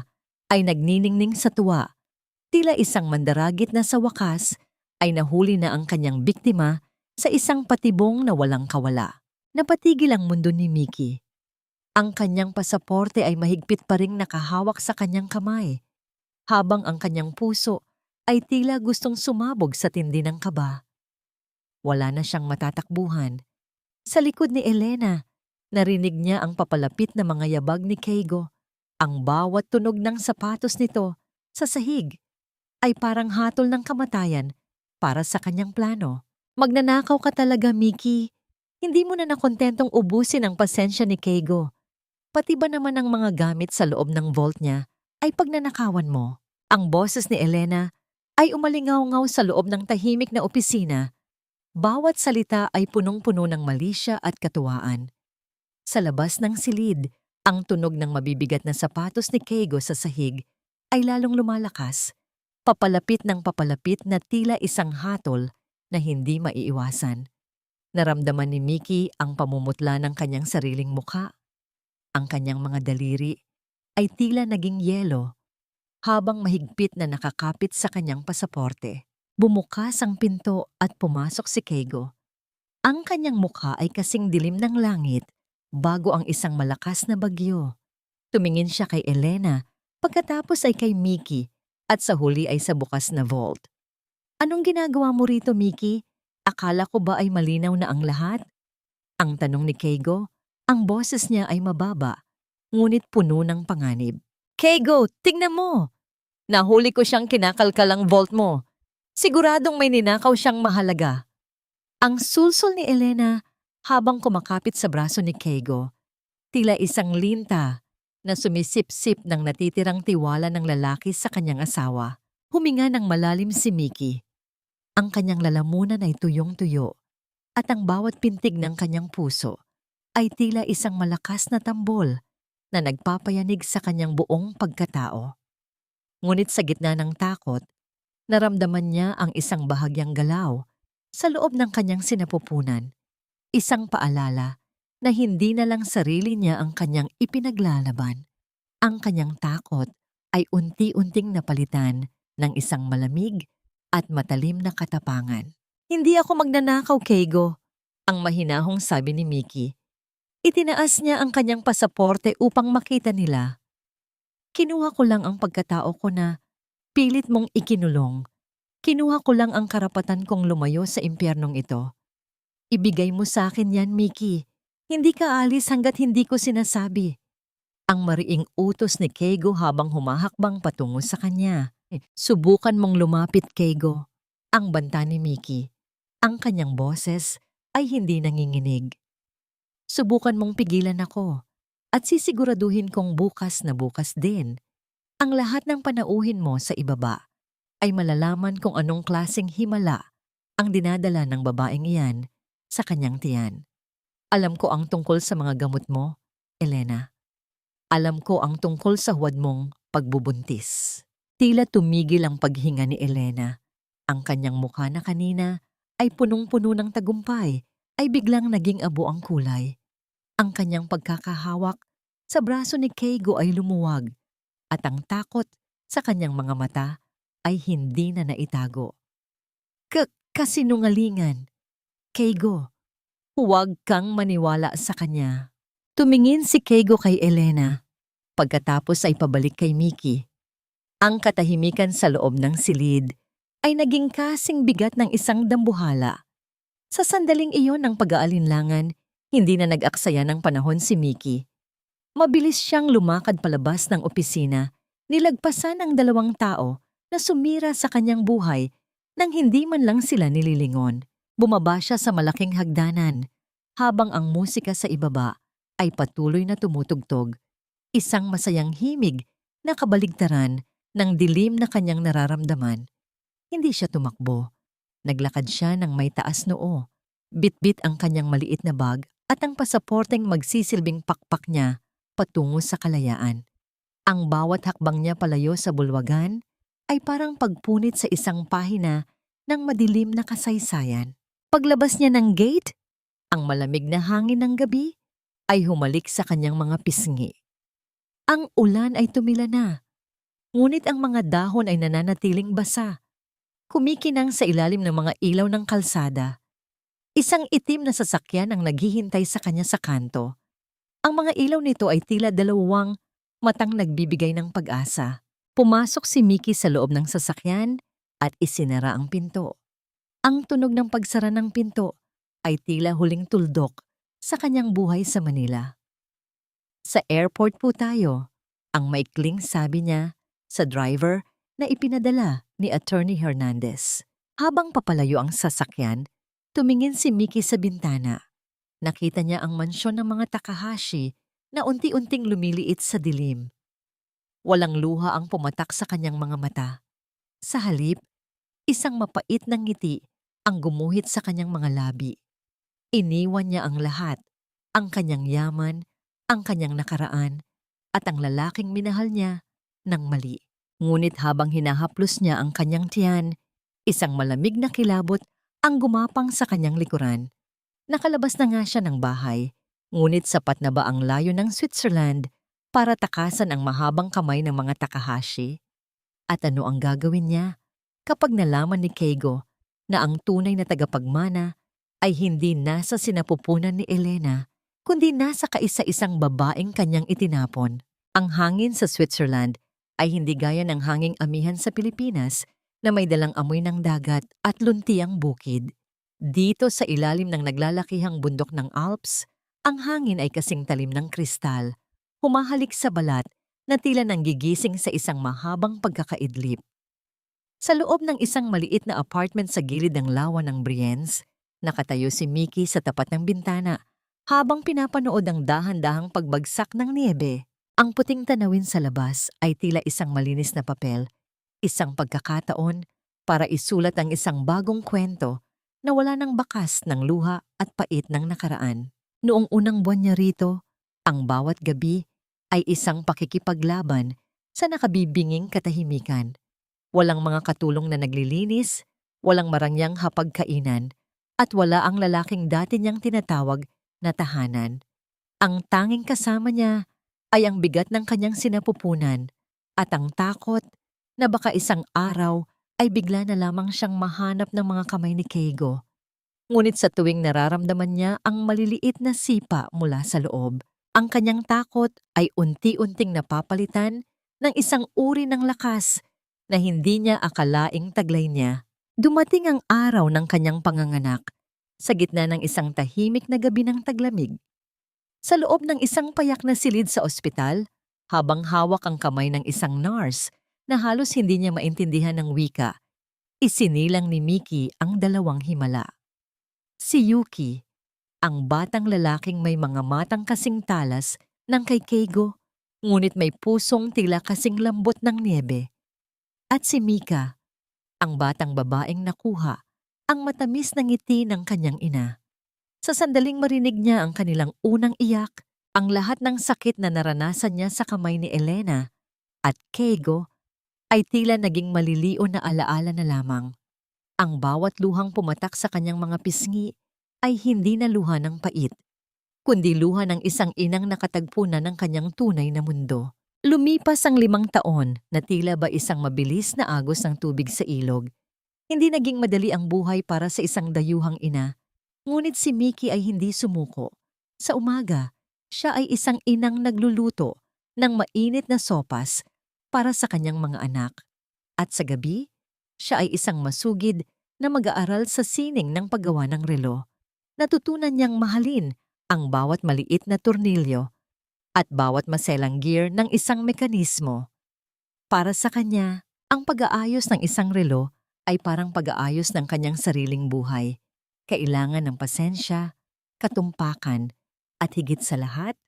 ay nagniningning sa tuwa, tila isang mandaragit na sa wakas ay nahuli na ang kanyang biktima sa isang patibong na walang kawala. Napatigil ang mundo ni Mickey. Ang kanyang pasaporte ay mahigpit pa ring nakahawak sa kanyang kamay, habang ang kanyang puso ay tila gustong sumabog sa tindi ng kaba. Wala na siyang matatakbuhan. Sa likod ni Elena, narinig niya ang papalapit na mga yabag ni Keigo. Ang bawat tunog ng sapatos nito sa sahig ay parang hatol ng kamatayan para sa kanyang plano. Magnanakaw ka talaga, Mickey. Hindi mo na nakontentong ubusin ang pasensya ni Keigo. Pati ba naman ang mga gamit sa loob ng vault niya ay pagnanakawan mo? Ang boses ni Elena ay umalingaw-ngaw sa loob ng tahimik na opisina. Bawat salita ay punong-puno ng malisya at katuwaan. Sa labas ng silid, Ang tunog ng mabibigat na sapatos ni Keigo sa sahig ay lalong lumalakas, papalapit ng papalapit na tila isang hatol na hindi maiiwasan. Naramdaman ni Mickey ang pamumutla ng kanyang sariling mukha. Ang kanyang mga daliri ay tila naging yelo habang mahigpit na nakakapit sa kanyang pasaporte. Bumukas ang pinto at pumasok si Keigo. Ang kanyang mukha ay kasing dilim ng langit bago ang isang malakas na bagyo. Tumingin siya kay Elena, pagkatapos ay kay Mickey at sa huli ay sa bukas na vault. Anong ginagawa mo rito, Mickey? Akala ko ba ay malinaw na ang lahat? Ang tanong ni Keigo, ang boses niya ay mababa, ngunit puno ng panganib. Keigo, tingnan mo! Nahuli ko siyang kinakalkalang vault mo. Siguradong may ninakaw siyang mahalaga. Ang sulsol ni Elena habang kumakapit sa braso ni Keigo, tila isang linta na sumisip-sip ng natitirang tiwala ng lalaki sa kanyang asawa. Huminga ng malalim si Mickey. Ang kanyang lalamunan ay tuyong-tuyo at ang bawat pintig ng kanyang puso ay tila isang malakas na tambol na nagpapayanig sa kanyang buong pagkatao. Ngunit sa gitna ng takot, naramdaman niya ang isang bahagyang galaw sa loob ng kanyang sinapupunan, isang paalala na hindi na lang sarili niya ang kanyang ipinaglalaban. Ang kanyang takot ay unti-unting napalitan ng isang malamig at matalim na katapangan. Hindi ako magnanakaw, Keigo, ang mahinahong sabi ni Mickey. Itinaas niya ang kanyang pasaporte upang makita nila. Kinuha ko lang ang pagkatao ko na pilit mong ikinulong. Kinuha ko lang ang karapatan kong lumayo sa impyernong ito. Ibigay mo sa akin yan, Mickey. Hindi ka alis hanggat hindi ko sinasabi. Ang mariing utos ni Keigo habang humahakbang patungo sa kanya. Subukan mong lumapit, Keigo. Ang banta ni Mickey. Ang kanyang boses ay hindi nanginginig. Subukan mong pigilan ako at sisiguraduhin kong bukas na bukas din. Ang lahat ng panauhin mo sa ibaba ay malalaman kung anong klaseng himala ang dinadala ng babaeng iyan sa kanyang tiyan. Alam ko ang tungkol sa mga gamot mo, Elena. Alam ko ang tungkol sa huwad mong pagbubuntis. Tila tumigil ang paghinga ni Elena. Ang kanyang mukha na kanina ay punong-puno ng tagumpay ay biglang naging abo ang kulay. Ang kanyang pagkakahawak sa braso ni Keigo ay lumuwag at ang takot sa kanyang mga mata ay hindi na naitago. Kasinungalingan. Keigo, huwag kang maniwala sa kanya. Tumingin si Keigo kay Elena. Pagkatapos ay pabalik kay Mickey. Ang katahimikan sa loob ng silid ay naging kasing bigat ng isang dambuhala. Sa sandaling iyon ng pag-aalinlangan, hindi na nag-aksaya ng panahon si Mickey. Mabilis siyang lumakad palabas ng opisina, nilagpasan ang 2 tao na sumira sa kanyang buhay nang hindi man lang sila nililingon. Bumaba siya sa malaking hagdanan habang ang musika sa ibaba ay patuloy na tumutugtog. Isang masayang himig na kabaligtaran ng dilim na kanyang nararamdaman. Hindi siya tumakbo. Naglakad siya ng may taas noo. Bitbit ang kanyang maliit na bag at ang pasaporteng magsisilbing pakpak niya patungo sa kalayaan. Ang bawat hakbang niya palayo sa bulwagan ay parang pagpunit sa isang pahina ng madilim na kasaysayan. Paglabas niya ng gate, ang malamig na hangin ng gabi ay humalik sa kanyang mga pisngi. Ang ulan ay tumila na, ngunit ang mga dahon ay nananatiling basa. Kumikinang sa ilalim ng mga ilaw ng kalsada. Isang itim na sasakyan ang naghihintay sa kanya sa kanto. Ang mga ilaw nito ay tila 2 matang nagbibigay ng pag-asa. Pumasok si Mickey sa loob ng sasakyan at isinara ang pinto. Ang tunog ng pagsara ng pinto ay tila huling tuldok sa kanyang buhay sa Manila. Sa airport po tayo, ang maikling sabi niya sa driver na ipinadala ni Attorney Hernandez. Habang papalayo ang sasakyan, tumingin si Mickey sa bintana. Nakita niya ang mansyon ng mga Takahashi na unti-unting lumiliit sa dilim. Walang luha ang pumatak sa kanyang mga mata. Sa halip, isang mapait na ngiti ang gumuhit sa kanyang mga labi. Iniwan niya ang lahat, ang kanyang yaman, ang kanyang nakaraan at ang lalaking minahal niya ng mali. Ngunit habang hinahaplos niya ang kanyang tiyan, isang malamig na kilabot ang gumapang sa kanyang likuran. Nakalabas na nga siya ng bahay, ngunit sapat na ba ang layo ng Switzerland para takasan ang mahabang kamay ng mga Takahashi? At ano ang gagawin niya kapag nalaman ni Keigo na ang tunay na tagapagmana ay hindi nasa sinapupunan ni Elena, kundi nasa kaisa-isang babaeng kanyang itinapon? Ang hangin sa Switzerland ay hindi gaya ng hanging amihan sa Pilipinas na may dalang amoy ng dagat at luntiang bukid. Dito sa ilalim ng naglalakihang bundok ng Alps, ang hangin ay kasing talim ng kristal, humahalik sa balat na tila nanggigising sa isang mahabang pagkakaidlip. Sa loob ng isang maliit na apartment sa gilid ng lawa ng Brienz, nakatayo si Mickey sa tapat ng bintana habang pinapanood ang dahan-dahang pagbagsak ng niebe. Ang puting tanawin sa labas ay tila isang malinis na papel, isang pagkakataon para isulat ang isang bagong kwento na wala ng bakas ng luha at pait ng nakaraan. Noong unang buwan niya rito, ang bawat gabi ay isang pakikipaglaban sa nakabibinging katahimikan. Walang mga katulong na naglilinis, walang marangyang hapagkainan, at wala ang lalaking dati niyang tinatawag na tahanan. Ang tanging kasama niya ay ang bigat ng kanyang sinapupunan at ang takot na baka isang araw ay bigla na lamang siyang mahanap ng mga kamay ni Keigo. Ngunit sa tuwing nararamdaman niya ang maliliit na sipa mula sa loob, ang kanyang takot ay unti-unting napapalitan ng isang uri ng lakas na hindi niya akalaing taglay niya. Dumating ang araw ng kanyang panganganak sa gitna ng isang tahimik na gabi ng taglamig. Sa loob ng isang payak na silid sa ospital, habang hawak ang kamay ng isang nurse na halos hindi niya maintindihan ng wika, isinilang ni Mickey ang dalawang himala. Si Yuki, ang batang lalaking may mga matang kasing talas ng kay Keigo, ngunit may pusong tila kasing lambot ng niebe. At si Mika, ang batang babaeng nakuha ang matamis na ngiti ng kanyang ina. Sa sandaling marinig niya ang kanilang unang iyak, ang lahat ng sakit na naranasan niya sa kamay ni Elena at Keigo ay tila naging maliliw na alaala na lamang. Ang bawat luhang pumatak sa kanyang mga pisngi ay hindi na luha ng pait, kundi luha ng isang inang nakatagpo na ng kanyang tunay na mundo. Lumipas ang 5 taon na tila ba isang mabilis na agos ng tubig sa ilog. Hindi naging madali ang buhay para sa isang dayuhang ina, ngunit si Mickey ay hindi sumuko. Sa umaga, siya ay isang inang nagluluto ng mainit na sopas para sa kanyang mga anak. At sa gabi, siya ay isang masugid na mag-aaral sa sining ng paggawa ng relo. Natutunan niyang mahalin ang bawat maliit na tornilyo at bawat maselang gear ng isang mekanismo. Para sa kanya, ang pag-aayos ng isang relo ay parang pag-aayos ng kanyang sariling buhay. Kailangan ng pasensya, katumpakan, at higit sa lahat,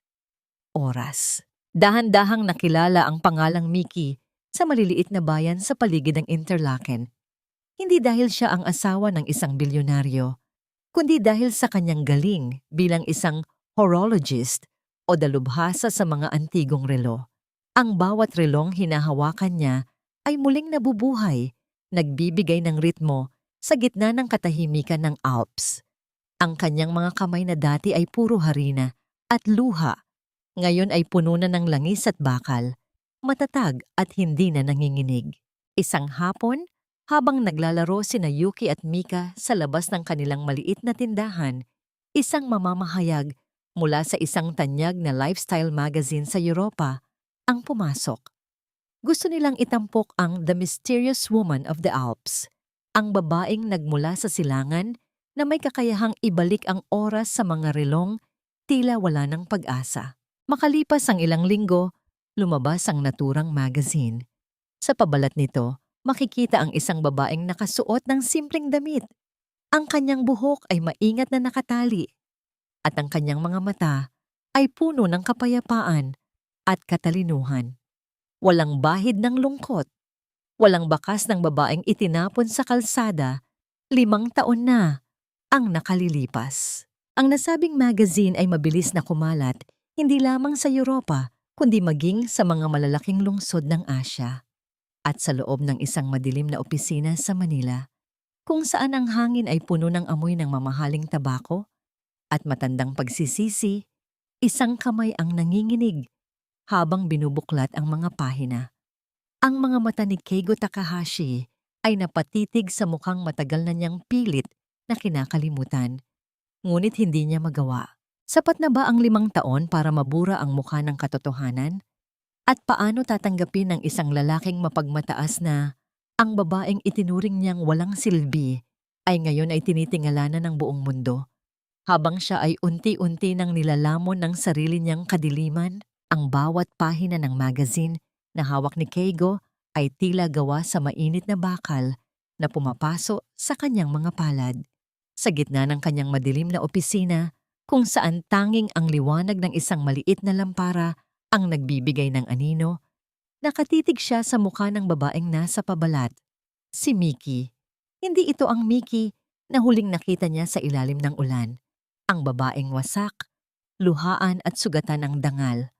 oras. Dahan-dahang nakilala ang pangalang Mickey sa maliliit na bayan sa paligid ng Interlaken. Hindi dahil siya ang asawa ng isang bilyonaryo, kundi dahil sa kanyang galing bilang isang horologist o dalubhasa sa mga antigong relo. Ang bawat relong hinahawakan niya ay muling nabubuhay, nagbibigay ng ritmo sa gitna ng katahimikan ng Alps. Ang kanyang mga kamay na dati ay puro harina at luha, ngayon ay puno na ng langis at bakal, matatag at hindi na nanginginig. Isang hapon, habang naglalaro sina Yuki at Mika sa labas ng kanilang maliit na tindahan, isang mamamahayag mula sa isang tanyag na lifestyle magazine sa Europa ang pumasok. Gusto nilang itampok ang The Mysterious Woman of the Alps, ang babaeng nagmula sa silangan na may kakayahang ibalik ang oras sa mga relong tila wala ng pag-asa. Makalipas ang ilang linggo, lumabas ang naturang magazine. Sa pabalat nito, makikita ang isang babaeng nakasuot ng simpleng damit. Ang kanyang buhok ay maingat na nakatali at ang kanyang mga mata ay puno ng kapayapaan at katalinuhan. Walang bahid ng lungkot, walang bakas ng babaeng itinapon sa kalsada, 5 taon na ang nakalilipas. Ang nasabing magazine ay mabilis na kumalat, Hindi lamang sa Europa, kundi maging sa mga malalaking lungsod ng Asya at sa loob ng isang madilim na opisina sa Manila, kung saan ang hangin ay puno ng amoy ng mamahaling tabako at matandang pagsisisi, isang kamay ang nanginginig habang binubuklat ang mga pahina. Ang mga mata ni Keigo Takahashi ay napatitig sa mukhang matagal na niyang pilit na kinakalimutan, ngunit hindi niya magawa. Sapat na ba ang 5 taon para mabura ang mukha ng katotohanan? At paano tatanggapin ng isang lalaking mapagmataas na ang babaeng itinuring niyang walang silbi ay ngayon ay tinitingala na ng buong mundo? Habang siya ay unti-unti nang nilalamon ng sarili niyang kadiliman, ang bawat pahina ng magazine na hawak ni Keigo ay tila gawa sa mainit na bakal na pumapaso sa kanyang mga palad. Sa gitna ng kanyang madilim na opisina, kung saan tanging ang liwanag ng isang maliit na lampara ang nagbibigay ng anino, nakatitig siya sa mukha ng babaeng nasa pabalat. Si Mickey. Hindi ito ang Mickey na huling nakita niya sa ilalim ng ulan. Ang babaeng wasak, luhaan at sugatan ng dangal.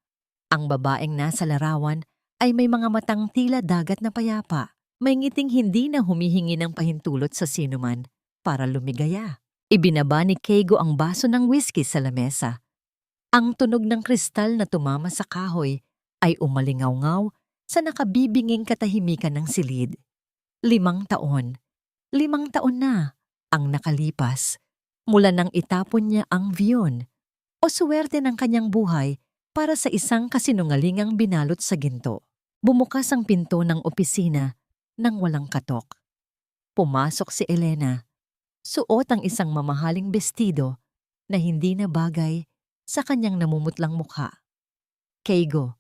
Ang babaeng nasa larawan ay may mga matang tila dagat na payapa. May ngiting hindi na humihingi ng pahintulot sa sinuman para lumigaya. Ibinaba ni Keigo ang baso ng whiskey sa lamesa. Ang tunog ng kristal na tumama sa kahoy ay umalingaw-ngaw sa nakabibinging katahimikan ng silid. 5 taon. 5 taon na ang nakalipas mula nang itapon niya ang viyon o suwerte ng kanyang buhay para sa isang kasinungalingang binalot sa ginto. Bumukas ang pinto ng opisina nang walang katok. Pumasok si Elena. Suot ang isang mamahaling bestido na hindi na bagay sa kanyang namumutlang mukha. Keigo,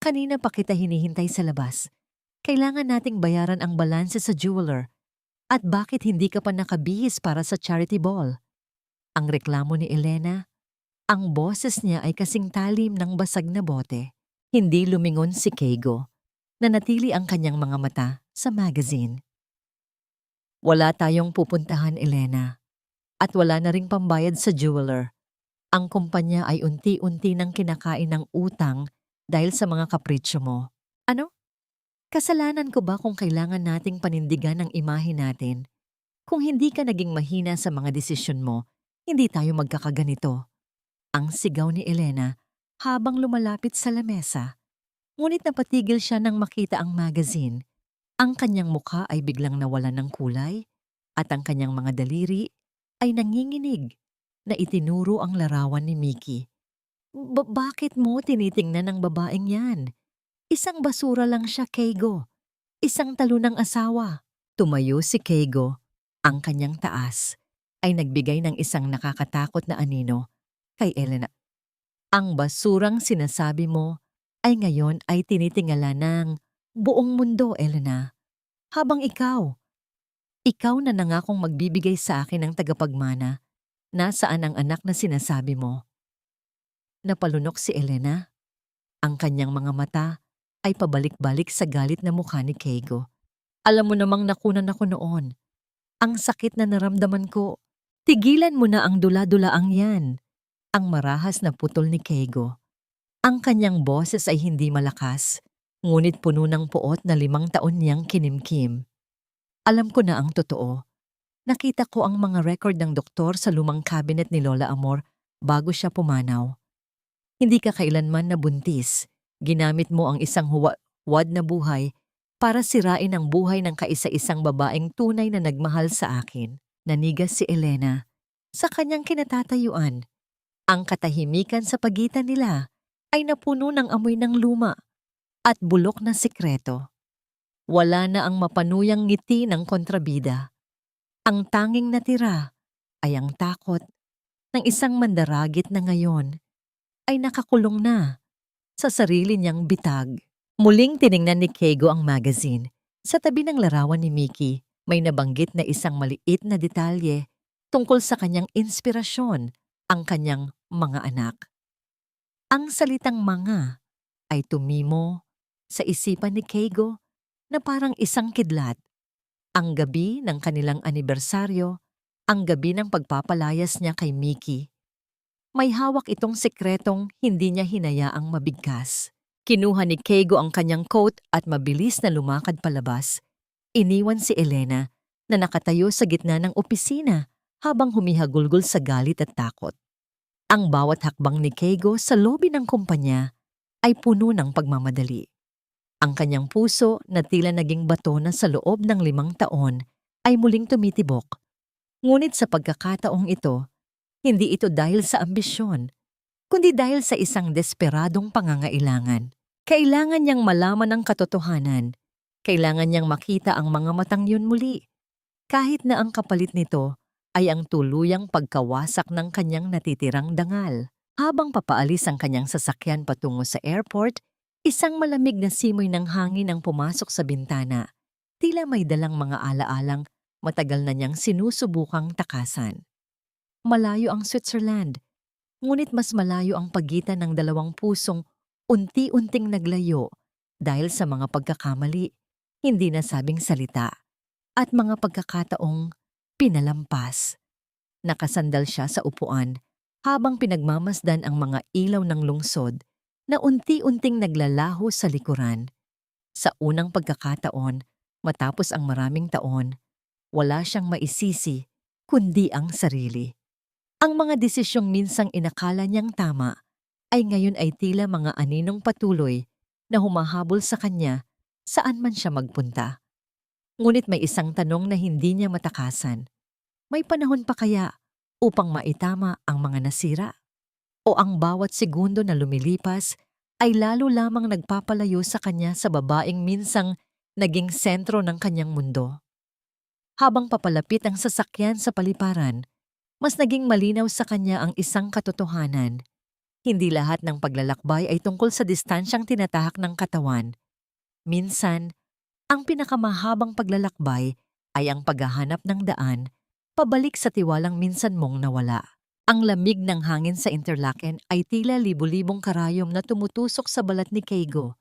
kanina pa kita hinihintay sa labas. Kailangan nating bayaran ang balanse sa jeweler. At bakit hindi ka pa nakabihis para sa charity ball? Ang reklamo ni Elena, ang boses niya ay kasing talim ng basag na bote. Hindi lumingon si Keigo. Nanatili ang kanyang mga mata sa magazine. Wala tayong pupuntahan, Elena. At wala na ring pambayad sa jeweler. Ang kumpanya ay unti-unti nang kinakain ng utang dahil sa mga kapritsyo mo. Ano? Kasalanan ko ba kung kailangan nating panindigan ang imahe natin? Kung hindi ka naging mahina sa mga desisyon mo, hindi tayo magkakaganito. Ang sigaw ni Elena habang lumalapit sa lamesa. Ngunit napatigil siya nang makita ang magazine. Ang kanyang mukha ay biglang nawalan ng kulay at ang kanyang mga daliri ay nanginginig na itinuro ang larawan ni Mickey. Bakit mo tinitingnan ang babaeng yan? Isang basura lang siya, Keigo. Isang talunang asawa. Tumayo si Keigo. Ang kanyang taas ay nagbigay ng isang nakakatakot na anino kay Elena. Ang basurang sinasabi mo ay ngayon ay tinitingala ng buong mundo, Elena. Habang ikaw na nangakong magbibigay sa akin ng tagapagmana, nasaan ang anak na sinasabi mo? Napalunok si Elena. Ang kanyang mga mata ay pabalik-balik sa galit na mukha ni Keigo. Alam mo namang nakunan ako noon. Ang sakit na naramdaman ko. Tigilan mo na ang dula-dulaang yan. Ang marahas na putol ni Keigo. Ang kanyang boses ay hindi malakas, ngunit puno ng puot na 5 taon niyang kinimkim. Alam ko na ang totoo. Nakita ko ang mga record ng doktor sa lumang cabinet ni Lola Amor bago siya pumanaw. Hindi ka kailanman nabuntis. Ginamit mo ang isang huwad na buhay para sirain ang buhay ng kaisa-isang babaeng tunay na nagmahal sa akin. Nanigas si Elena sa kanyang kinatatayuan. Ang katahimikan sa pagitan nila ay napuno ng amoy ng luma at bulok na sikreto. Wala na ang mapanuyang ngiti ng kontrabida. Ang tanging natira ay ang takot ng isang mandaragit na ngayon ay nakakulong na sa sarili niyang bitag. Muling tiningnan ni Keigo ang magazine. Sa tabi ng larawan ni Mickey, may nabanggit na isang maliit na detalye tungkol sa kanyang inspirasyon, ang kanyang mga anak. Ang salitang mga ay tumimo sa isipan ni Keigo na parang isang kidlat. Ang gabi ng kanilang anibersaryo, ang gabi ng pagpapalayas niya kay Mickey. May hawak itong sekretong hindi niya hinayaang mabigkas. Kinuha ni Keigo ang kanyang coat at mabilis na lumakad palabas. Iniwan si Elena na nakatayo sa gitna ng opisina habang humihagulgol sa galit at takot. Ang bawat hakbang ni Keigo sa lobi ng kumpanya ay puno ng pagmamadali. Ang kanyang puso na tila naging bato na sa loob ng 5 taon ay muling tumitibok. Ngunit sa pagkakataong ito, hindi ito dahil sa ambisyon, kundi dahil sa isang desperadong pangangailangan. Kailangan niyang malaman ang katotohanan. Kailangan niyang makita ang mga matang yun muli. Kahit na ang kapalit nito ay ang tuluyang pagkawasak ng kanyang natitirang dangal. Habang papaalis ang kanyang sasakyan patungo sa airport, isang malamig na simoy ng hangin ang pumasok sa bintana. Tila may dalang mga alaalang matagal na niyang sinusubukang takasan. Malayo ang Switzerland, ngunit mas malayo ang pagitan ng dalawang pusong unti-unting naglayo dahil sa mga pagkakamali, hindi nasabing salita, at mga pagkakataong pinalampas. Nakasandal siya sa upuan habang pinagmamasdan ang mga ilaw ng lungsod na unti-unting naglalaho sa likuran. Sa unang pagkakataon, matapos ang maraming taon, wala siyang maisisi kundi ang sarili. Ang mga desisyong minsang inakala niyang tama ay ngayon ay tila mga aninong patuloy na humahabol sa kanya saan man siya magpunta. Ngunit may isang tanong na hindi niya matakasan. May panahon pa kaya upang maitama ang mga nasira? O ang bawat segundo na lumilipas ay lalo lamang nagpapalayo sa kanya sa babaeng minsang naging sentro ng kanyang mundo? Habang papalapit ang sasakyan sa paliparan, mas naging malinaw sa kanya ang isang katotohanan. Hindi lahat ng paglalakbay ay tungkol sa distansyang tinatahak ng katawan. Minsan, ang pinakamahabang paglalakbay ay ang paghahanap ng daan, pabalik sa tiwalang minsan mong nawala. Ang lamig ng hangin sa Interlaken ay tila libu-libong karayom na tumutusok sa balat ni Keigo.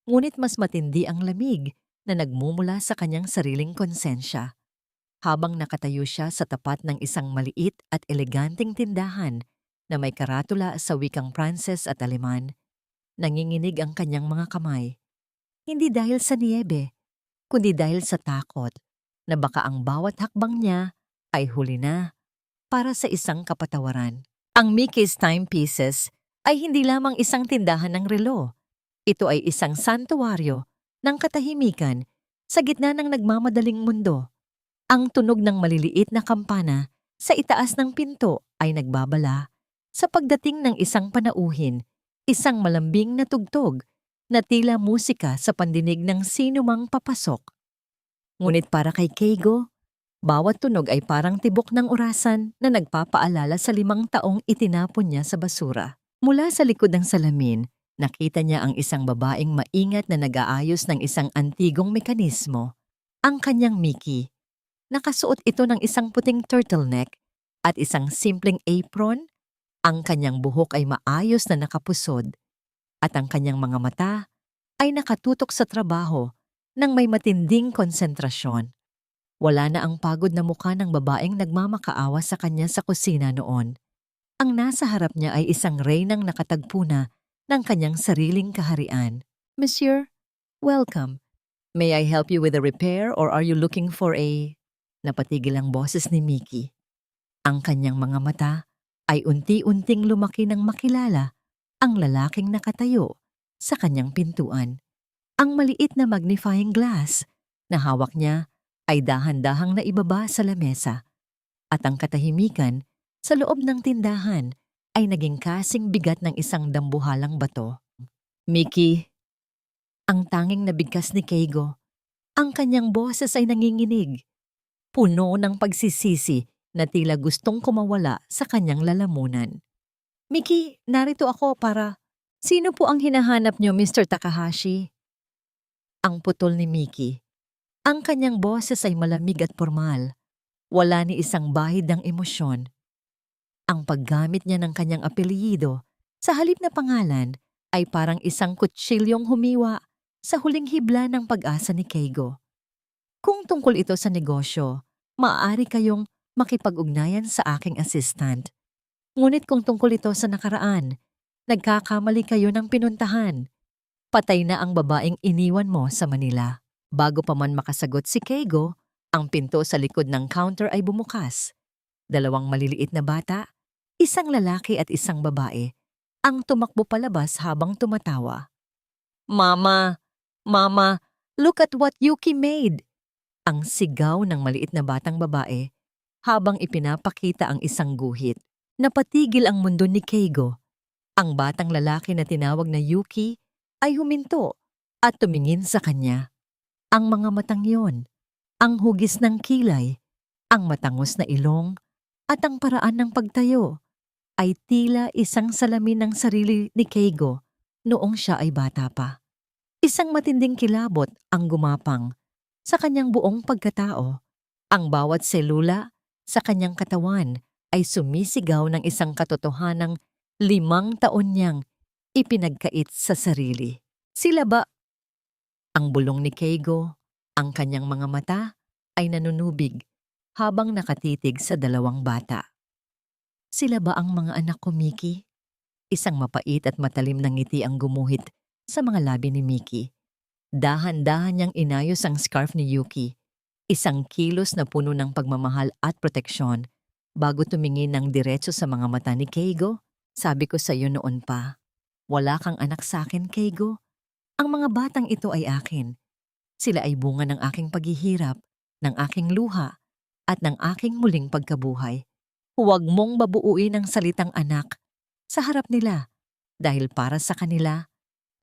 Ngunit mas matindi ang lamig na nagmumula sa kanyang sariling konsensya. Habang nakatayo siya sa tapat ng isang maliit at eleganteng tindahan na may karatula sa wikang Pranses at Aleman, nanginginig ang kanyang mga kamay. Hindi dahil sa niyebe, kundi dahil sa takot na baka ang bawat hakbang niya ay huli na para sa isang kapatawaran. Ang Mickey's Timepieces ay hindi lamang isang tindahan ng relo. Ito ay isang santuwaryo ng katahimikan sa gitna ng nagmamadaling mundo. Ang tunog ng maliliit na kampana sa itaas ng pinto ay nagbabala sa pagdating ng isang panauhin, isang malambing na tugtog na tila musika sa pandinig ng sinumang papasok. Ngunit para kay Keigo, bawat tunog ay parang tibok ng orasan na nagpapaalala sa 5 taong itinapon niya sa basura. Mula sa likod ng salamin, nakita niya ang isang babaeng maingat na nag-aayos ng isang antigong mekanismo, ang kanyang Mickey. Nakasuot ito ng isang puting turtleneck at isang simpleng apron. Ang kanyang buhok ay maayos na nakapusod at ang kanyang mga mata ay nakatutok sa trabaho ng may matinding konsentrasyon. Wala na ang pagod na mukha ng babaeng nagmamakaawa sa kanya sa kusina noon. Ang nasa harap niya ay isang reynang nakatagpo na ng kanyang sariling kaharian. "Monsieur, welcome. May I help you with a repair or are you looking for a..." Napatigil ang boses ni Mickey. Ang kanyang mga mata ay unti-unting lumaki nang makilala ang lalaking nakatayo sa kanyang pintuan. Ang maliit na magnifying glass na hawak niya ay dahan-dahang naibaba sa lamesa at ang katahimikan sa loob ng tindahan ay naging kasing bigat ng isang dambuhalang bato. "Mickey," ang tanging nabigkas ni Keigo. Ang kanyang boses ay nanginginig, puno ng pagsisisi na tila gustong kumawala sa kanyang lalamunan. "Mickey, narito ako para..." "Sino po ang hinahanap niyo, Mr. Takahashi?" Ang putol ni Mickey. Ang kanyang boses ay malamig at formal. Wala ni isang bahid ng emosyon. Ang paggamit niya ng kanyang apelyido sa halip na pangalan ay parang isang kutsilyong humiwa sa huling hibla ng pag-asa ni Keigo. "Kung tungkol ito sa negosyo, maaari kayong makipag-ugnayan sa aking assistant. Ngunit kung tungkol ito sa nakaraan, nagkakamali kayo ng pinuntahan. Patay na ang babaeng iniwan mo sa Manila. Bago pa man makasagot si Keigo, ang pinto sa likod ng counter ay bumukas. Dalawang maliliit na bata, isang lalaki at isang babae, ang tumakbo palabas habang tumatawa. Mama! Mama! Look at what Yuki made! Ang sigaw ng maliit na batang babae habang ipinapakita ang isang guhit. Napatigil ang mundo ni Keigo. Ang batang lalaki na tinawag na Yuki ay huminto at tumingin sa kanya. Ang mga matang yon, ang hugis ng kilay, ang matangos na ilong, at ang paraan ng pagtayo ay tila isang salamin ng sarili ni Keigo noong siya ay bata pa. Isang matinding kilabot ang gumapang sa kanyang buong pagkatao. Ang bawat selula sa kanyang katawan ay sumisigaw ng isang katotohanang 5 taon niyang ipinagkait sa sarili. Sila ba? Ang bulong ni Keigo, ang kanyang mga mata ay nanunubig habang nakatitig sa dalawang bata. Sila ba ang mga anak ko, Miki? Isang mapait at matalim na ngiti ang gumuhit sa mga labi ni Miki. Dahan-dahan niyang inayos ang scarf ni Yuki, isang kilos na puno ng pagmamahal at proteksyon. Bago tumingin ng diretso sa mga mata ni Keigo, sabi ko sa iyo noon pa, wala kang anak sa akin, Keigo. Ang mga batang ito ay akin. Sila ay bunga ng aking paghihirap, ng aking luha, at ng aking muling pagkabuhay. Huwag mong babuuin ang salitang anak sa harap nila dahil para sa kanila,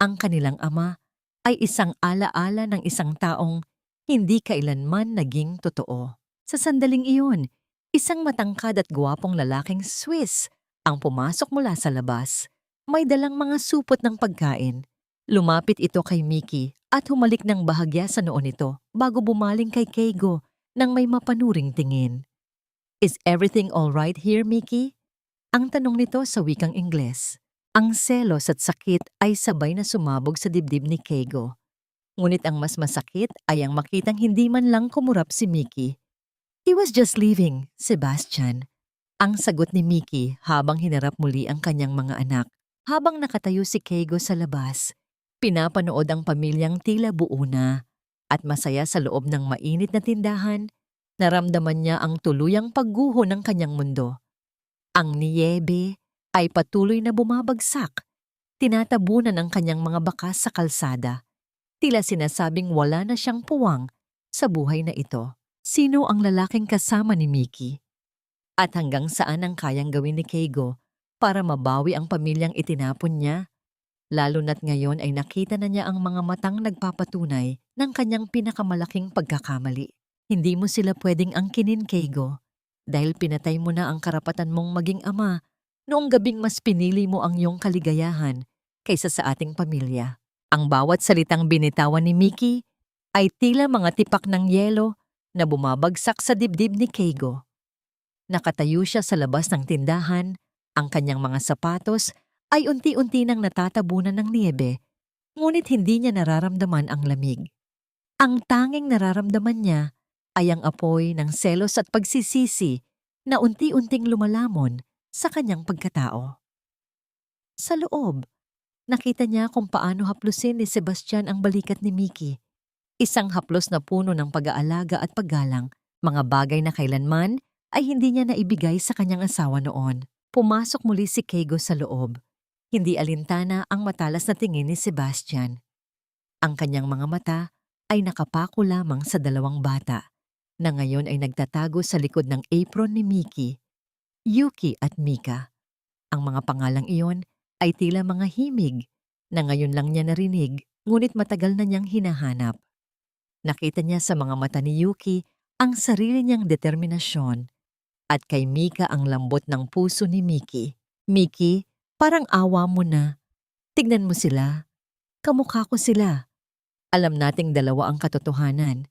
ang kanilang ama ay isang alaala ng isang taong hindi kailanman naging totoo. Sa sandaling iyon, isang matangkad at gwapong lalaking Swiss ang pumasok mula sa labas. May dalang mga supot ng pagkain. Lumapit ito kay Miki at humalik ng bahagya sa noon nito bago bumaling kay Keigo nang may mapanuring tingin. Is everything all right here, Miki? Ang tanong nito sa wikang Ingles. Ang selos at sakit ay sabay na sumabog sa dibdib ni Keigo. Ngunit ang mas masakit ay ang makitang hindi man lang kumurap si Miki. He was just leaving, Sebastian. Ang sagot ni Miki habang hinarap muli ang kanyang mga anak. Habang nakatayo si Keigo sa labas, pinapanood ang pamilyang tila buo na at masaya sa loob ng mainit na tindahan. Naramdaman niya ang tuluyang pagguho ng kanyang mundo. Ang niyebe ay patuloy na bumabagsak. Tinatabunan ang kanyang mga bakas sa kalsada. Tila sinasabing wala na siyang puwang sa buhay na ito. Sino ang lalaking kasama ni Miki? At hanggang saan ang kayang gawin ni Keigo para mabawi ang pamilyang itinapon niya? Lalo na't ngayon ay nakita na niya ang mga matang nagpapatunay ng kanyang pinakamalaking pagkakamali. Hindi mo sila pwedeng angkinin, Keigo, dahil pinatay mo na ang karapatan mong maging ama noong gabing mas pinili mo ang iyong kaligayahan kaysa sa ating pamilya. Ang bawat salitang binitawan ni Miki ay tila mga tipak ng yelo na bumabagsak sa dibdib ni Keigo. Nakatayo siya sa labas ng tindahan, ang kanyang mga sapatos ay unti-unti nang natatabunan ng niebe, ngunit hindi niya nararamdaman ang lamig. Ang tanging nararamdaman niya ay ang apoy ng selos at pagsisisi na unti-unting lumalamon sa kanyang pagkatao. Sa loob, nakita niya kung paano haplusin ni Sebastian ang balikat ni Miki. Isang haplos na puno ng pag-aalaga at paggalang, mga bagay na kailanman ay hindi niya naibigay sa kanyang asawa noon. Pumasok muli si Keigo sa loob. Hindi alintana ang matalas na tingin ni Sebastian. Ang kanyang mga mata ay nakapako lamang sa dalawang bata na ngayon ay nagtatago sa likod ng apron ni Miki, Yuki at Mika. Ang mga pangalang iyon ay tila mga himig na ngayon lang niya narinig ngunit matagal na niyang hinahanap. Nakita niya sa mga mata ni Yuki ang sarili niyang determinasyon at kay Mika ang lambot ng puso ni Miki. Miki, parang awa mo na. Tignan mo sila. Kamukha ko sila. Alam nating dalawa ang katotohanan.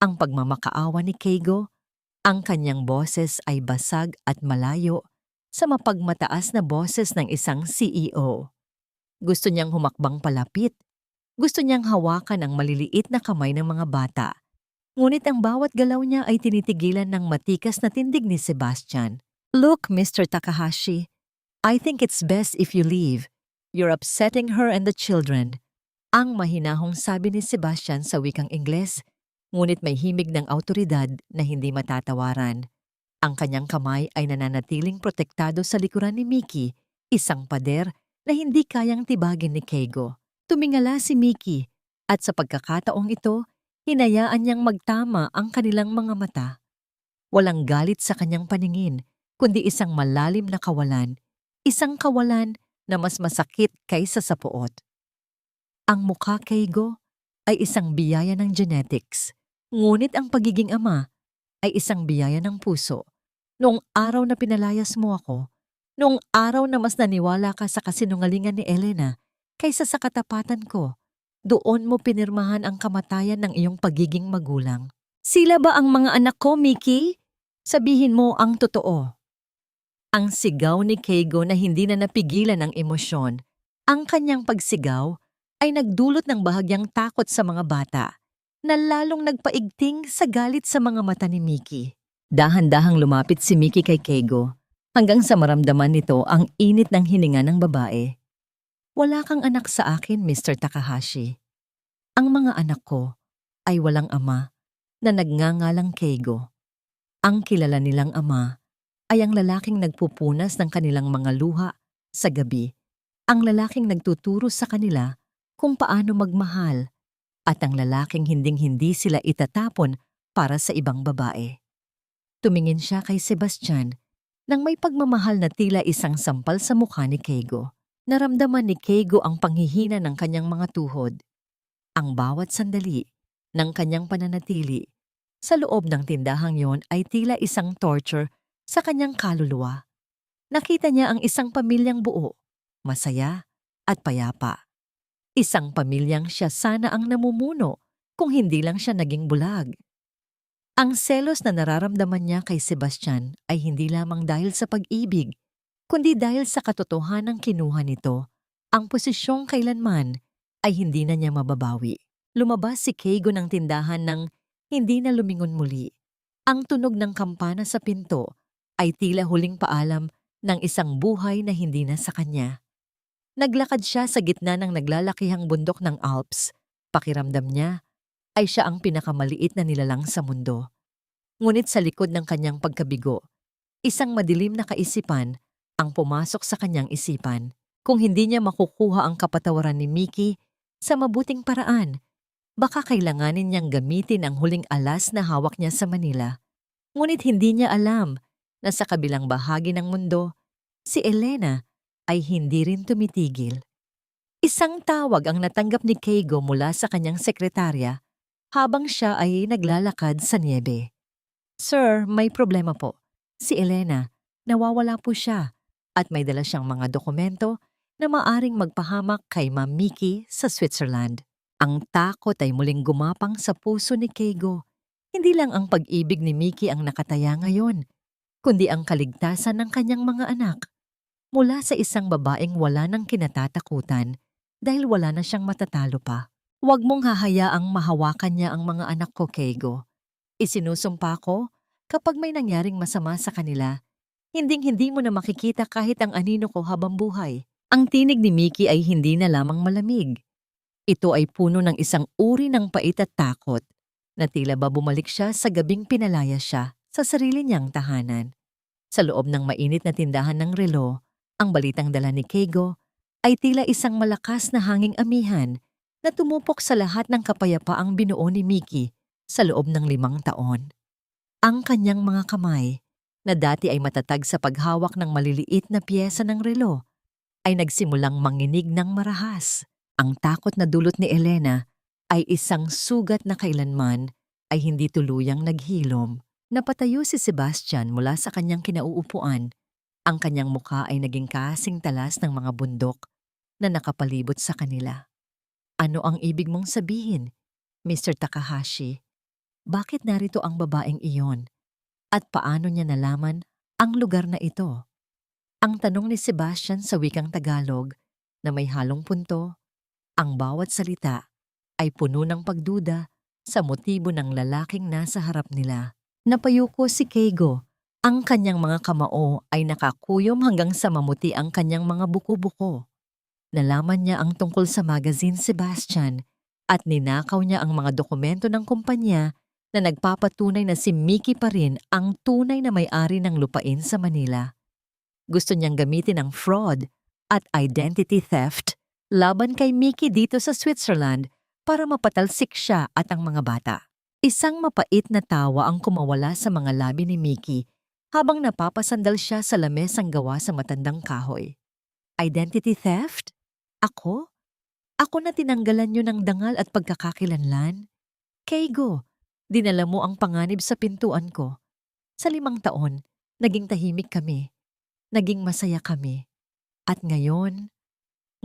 Ang pagmamakaawa ni Keigo, ang kanyang boses ay basag at malayo sa mapagmataas na boses ng isang CEO. Gusto niyang humakbang palapit. Gusto niyang hawakan ang maliliit na kamay ng mga bata. Ngunit ang bawat galaw niya ay tinitigilan ng matikas na tindig ni Sebastian. Look, Mr. Takahashi, I think it's best if you leave. You're upsetting her and the children. Ang mahinahong sabi ni Sebastian sa wikang Ingles, ngunit may himig ng awtoridad na hindi matatawaran. Ang kanyang kamay ay nananatiling protektado sa likuran ni Mickey, isang pader na hindi kayang tibagin ni Keigo. Tumingala si Mickey at sa pagkakataong ito, hinayaan niyang magtama ang kanilang mga mata. Walang galit sa kanyang paningin, kundi isang malalim na kawalan, isang kawalan na mas masakit kaysa sa puot. Ang mukha, Keigo, ay isang biyaya ng genetics, ngunit ang pagiging ama ay isang biyaya ng puso. Noong araw na pinalayas mo ako, noong araw na mas naniwala ka sa kasinungalingan ni Elena kaysa sa katapatan ko, doon mo pinirmahan ang kamatayan ng iyong pagiging magulang. Sila ba ang mga anak ko, Mickey? Sabihin mo ang totoo. Ang sigaw ni Keigo na hindi na napigilan ng emosyon. Ang kanyang pagsigaw ay nagdulot ng bahagyang takot sa mga bata na lalong nagpaigting sa galit sa mga mata ni Mickey. Dahan-dahang lumapit si Mickey kay Keigo hanggang sa maramdaman nito ang init ng hininga ng babae. Wala kang anak sa akin, Mr. Takahashi. Ang mga anak ko ay walang ama na nagngangalang Keigo. Ang kilala nilang ama ay ang lalaking nagpupunas ng kanilang mga luha sa gabi, ang lalaking nagtuturo sa kanila kung paano magmahal, at ang lalaking hinding-hindi sila itatapon para sa ibang babae. Tumingin siya kay Sebastian nang may pagmamahal na tila isang sampal sa mukha ni Keigo. Naramdaman ni Keigo ang panghihina ng kanyang mga tuhod. Ang bawat sandali ng kanyang pananatili sa loob ng tindahang yon ay tila isang torture sa kanyang kaluluwa. Nakita niya ang isang pamilyang buo, masaya at payapa. Isang pamilyang siya sana ang namumuno kung hindi lang siya naging bulag. Ang selos na nararamdaman niya kay Sebastian ay hindi lamang dahil sa pag-ibig, kundi dahil sa katotohanang kinuha nito. Ang posisyong kailanman ay hindi na niya mababawi. Lumabas si Keigo ng tindahan nang hindi na lumingon muli. Ang tunog ng kampana sa pinto ay tila huling paalam ng isang buhay na hindi na sa kanya. Naglakad siya sa gitna ng naglalakihang bundok ng Alps. Pakiramdam niya ay siya ang pinakamaliit na nilalang sa mundo. Ngunit sa likod ng kanyang pagkabigo, isang madilim na kaisipan ang pumasok sa kanyang isipan. Kung hindi niya makukuha ang kapatawaran ni Mickey sa mabuting paraan, baka kailanganin niyang gamitin ang huling alas na hawak niya sa Manila. Ngunit hindi niya alam na sa kabilang bahagi ng mundo, si Elena ay hindi rin tumitigil. Isang tawag ang natanggap ni Keigo mula sa kanyang sekretarya habang siya ay naglalakad sa niebe. Sir, may problema po. Si Elena, nawawala po siya at may dala siyang mga dokumento na maaring magpahamak kay Ma'am Mickey sa Switzerland. Ang takot ay muling gumapang sa puso ni Keigo. Hindi lang ang pag-ibig ni Mickey ang nakataya ngayon, kundi ang kaligtasan ng kanyang mga anak mula sa isang babaeng wala nang kinatatakutan dahil wala na siyang matatalo pa. Huwag mong hahayaang mahawakan niya ang mga anak ko, Keigo. Isinusumpa ko, kapag may nangyaring masama sa kanila, hinding-hindi mo na makikita kahit ang anino ko habang buhay. Ang tinig ni Mickey ay hindi na lamang malamig. Ito ay puno ng isang uri ng pait at takot, na tila ba bumalik siya sa gabing pinalaya siya sa sarili niyang tahanan. Sa loob ng mainit na tindahan ng relo, ang balitang dala ni Keigo ay tila isang malakas na hanging amihan na tumupok sa lahat ng kapayapaang binuo ni Mickey sa loob ng 5 taon. Ang kanyang mga kamay, na dati ay matatag sa paghawak ng maliliit na piyesa ng relo, ay nagsimulang manginig ng marahas. Ang takot na dulot ni Elena ay isang sugat na kailanman ay hindi tuluyang naghilom. Napatayo si Sebastian mula sa kanyang kinauupuan. Ang kanyang mukha ay naging kasing talas ng mga bundok na nakapalibot sa kanila. Ano ang ibig mong sabihin, Mr. Takahashi? Bakit narito ang babaeng iyon? At paano niya nalaman ang lugar na ito? Ang tanong ni Sebastian sa wikang Tagalog na may halong punto, ang bawat salita ay puno ng pagduda sa motibo ng lalaking nasa harap nila. Napayuko si Keigo Ang kanyang mga kamao ay nakakuyom hanggang sa mamuti ang kanyang mga buko-buko. Nalaman niya ang tungkol sa magazine Sebastian at ninakaw niya ang mga dokumento ng kumpanya na nagpapatunay na si Mickey pa rin ang tunay na may-ari ng lupain sa Manila. Gusto niyang gamitin ang fraud at identity theft laban kay Mickey dito sa Switzerland para mapatalsik siya at ang mga bata. Isang mapait na tawa ang kumawala sa mga labi ni Mickey habang napapasandal siya sa lamesang gawa sa matandang kahoy. Identity theft? Ako? Ako na tinanggalan niyo ng dangal at pagkakakilanlan? Keigo, dinala mo ang panganib sa pintuan ko. Sa 5 taon, naging tahimik kami. Naging masaya kami. At ngayon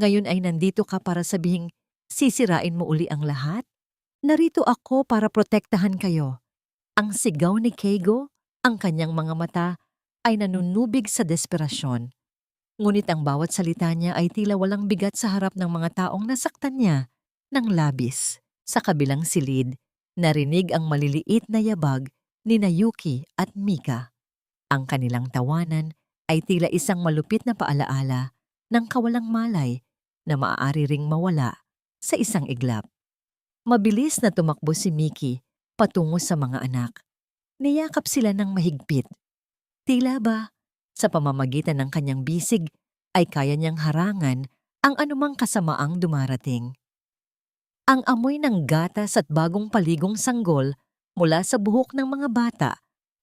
ay nandito ka para sabihing sisirain mo uli ang lahat? Narito ako para protektahan kayo. Ang sigaw ni Keigo, ang kanyang mga mata ay nanunubig sa desperasyon. Ngunit ang bawat salita niya ay tila walang bigat sa harap ng mga taong nasaktan niya ng labis. Sa kabilang silid, narinig ang maliliit na yabag ni Yuki at Mika. Ang kanilang tawanan ay tila isang malupit na paalaala ng kawalang malay na maaari ring mawala sa isang iglap. Mabilis na tumakbo si Mickey patungo sa mga anak. Niyakap sila ng mahigpit. Tila ba, sa pamamagitan ng kanyang bisig, ay kaya niyang harangan ang anumang kasamaang dumarating. Ang amoy ng gatas at bagong paligong sanggol mula sa buhok ng mga bata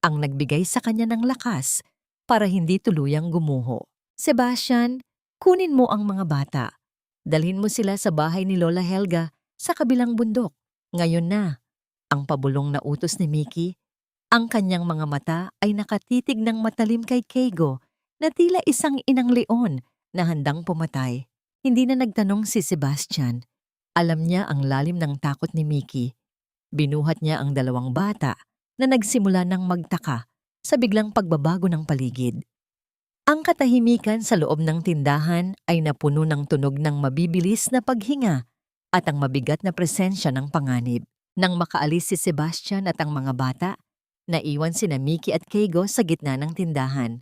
ang nagbigay sa kanya ng lakas para hindi tuluyang gumuho. Sebastian, kunin mo ang mga bata. Dalhin mo sila sa bahay ni Lola Helga sa kabilang bundok. Ngayon na, ang pabulong na utos ni Mickey. Ang kanyang mga mata ay nakatitig ng matalim kay Keigo na tila isang inang leon na handang pumatay. Hindi na nagtanong si Sebastian. Alam niya ang lalim ng takot ni Mickey. Binuhat niya ang 2 bata na nagsimula ng magtaka sa biglang pagbabago ng paligid. Ang katahimikan sa loob ng tindahan ay napuno ng tunog ng mabibilis na paghinga at ang mabigat na presensya ng panganib. Nang makaalis si Sebastian at ang mga bata, naiwan sina Mickey at Keigo sa gitna ng tindahan.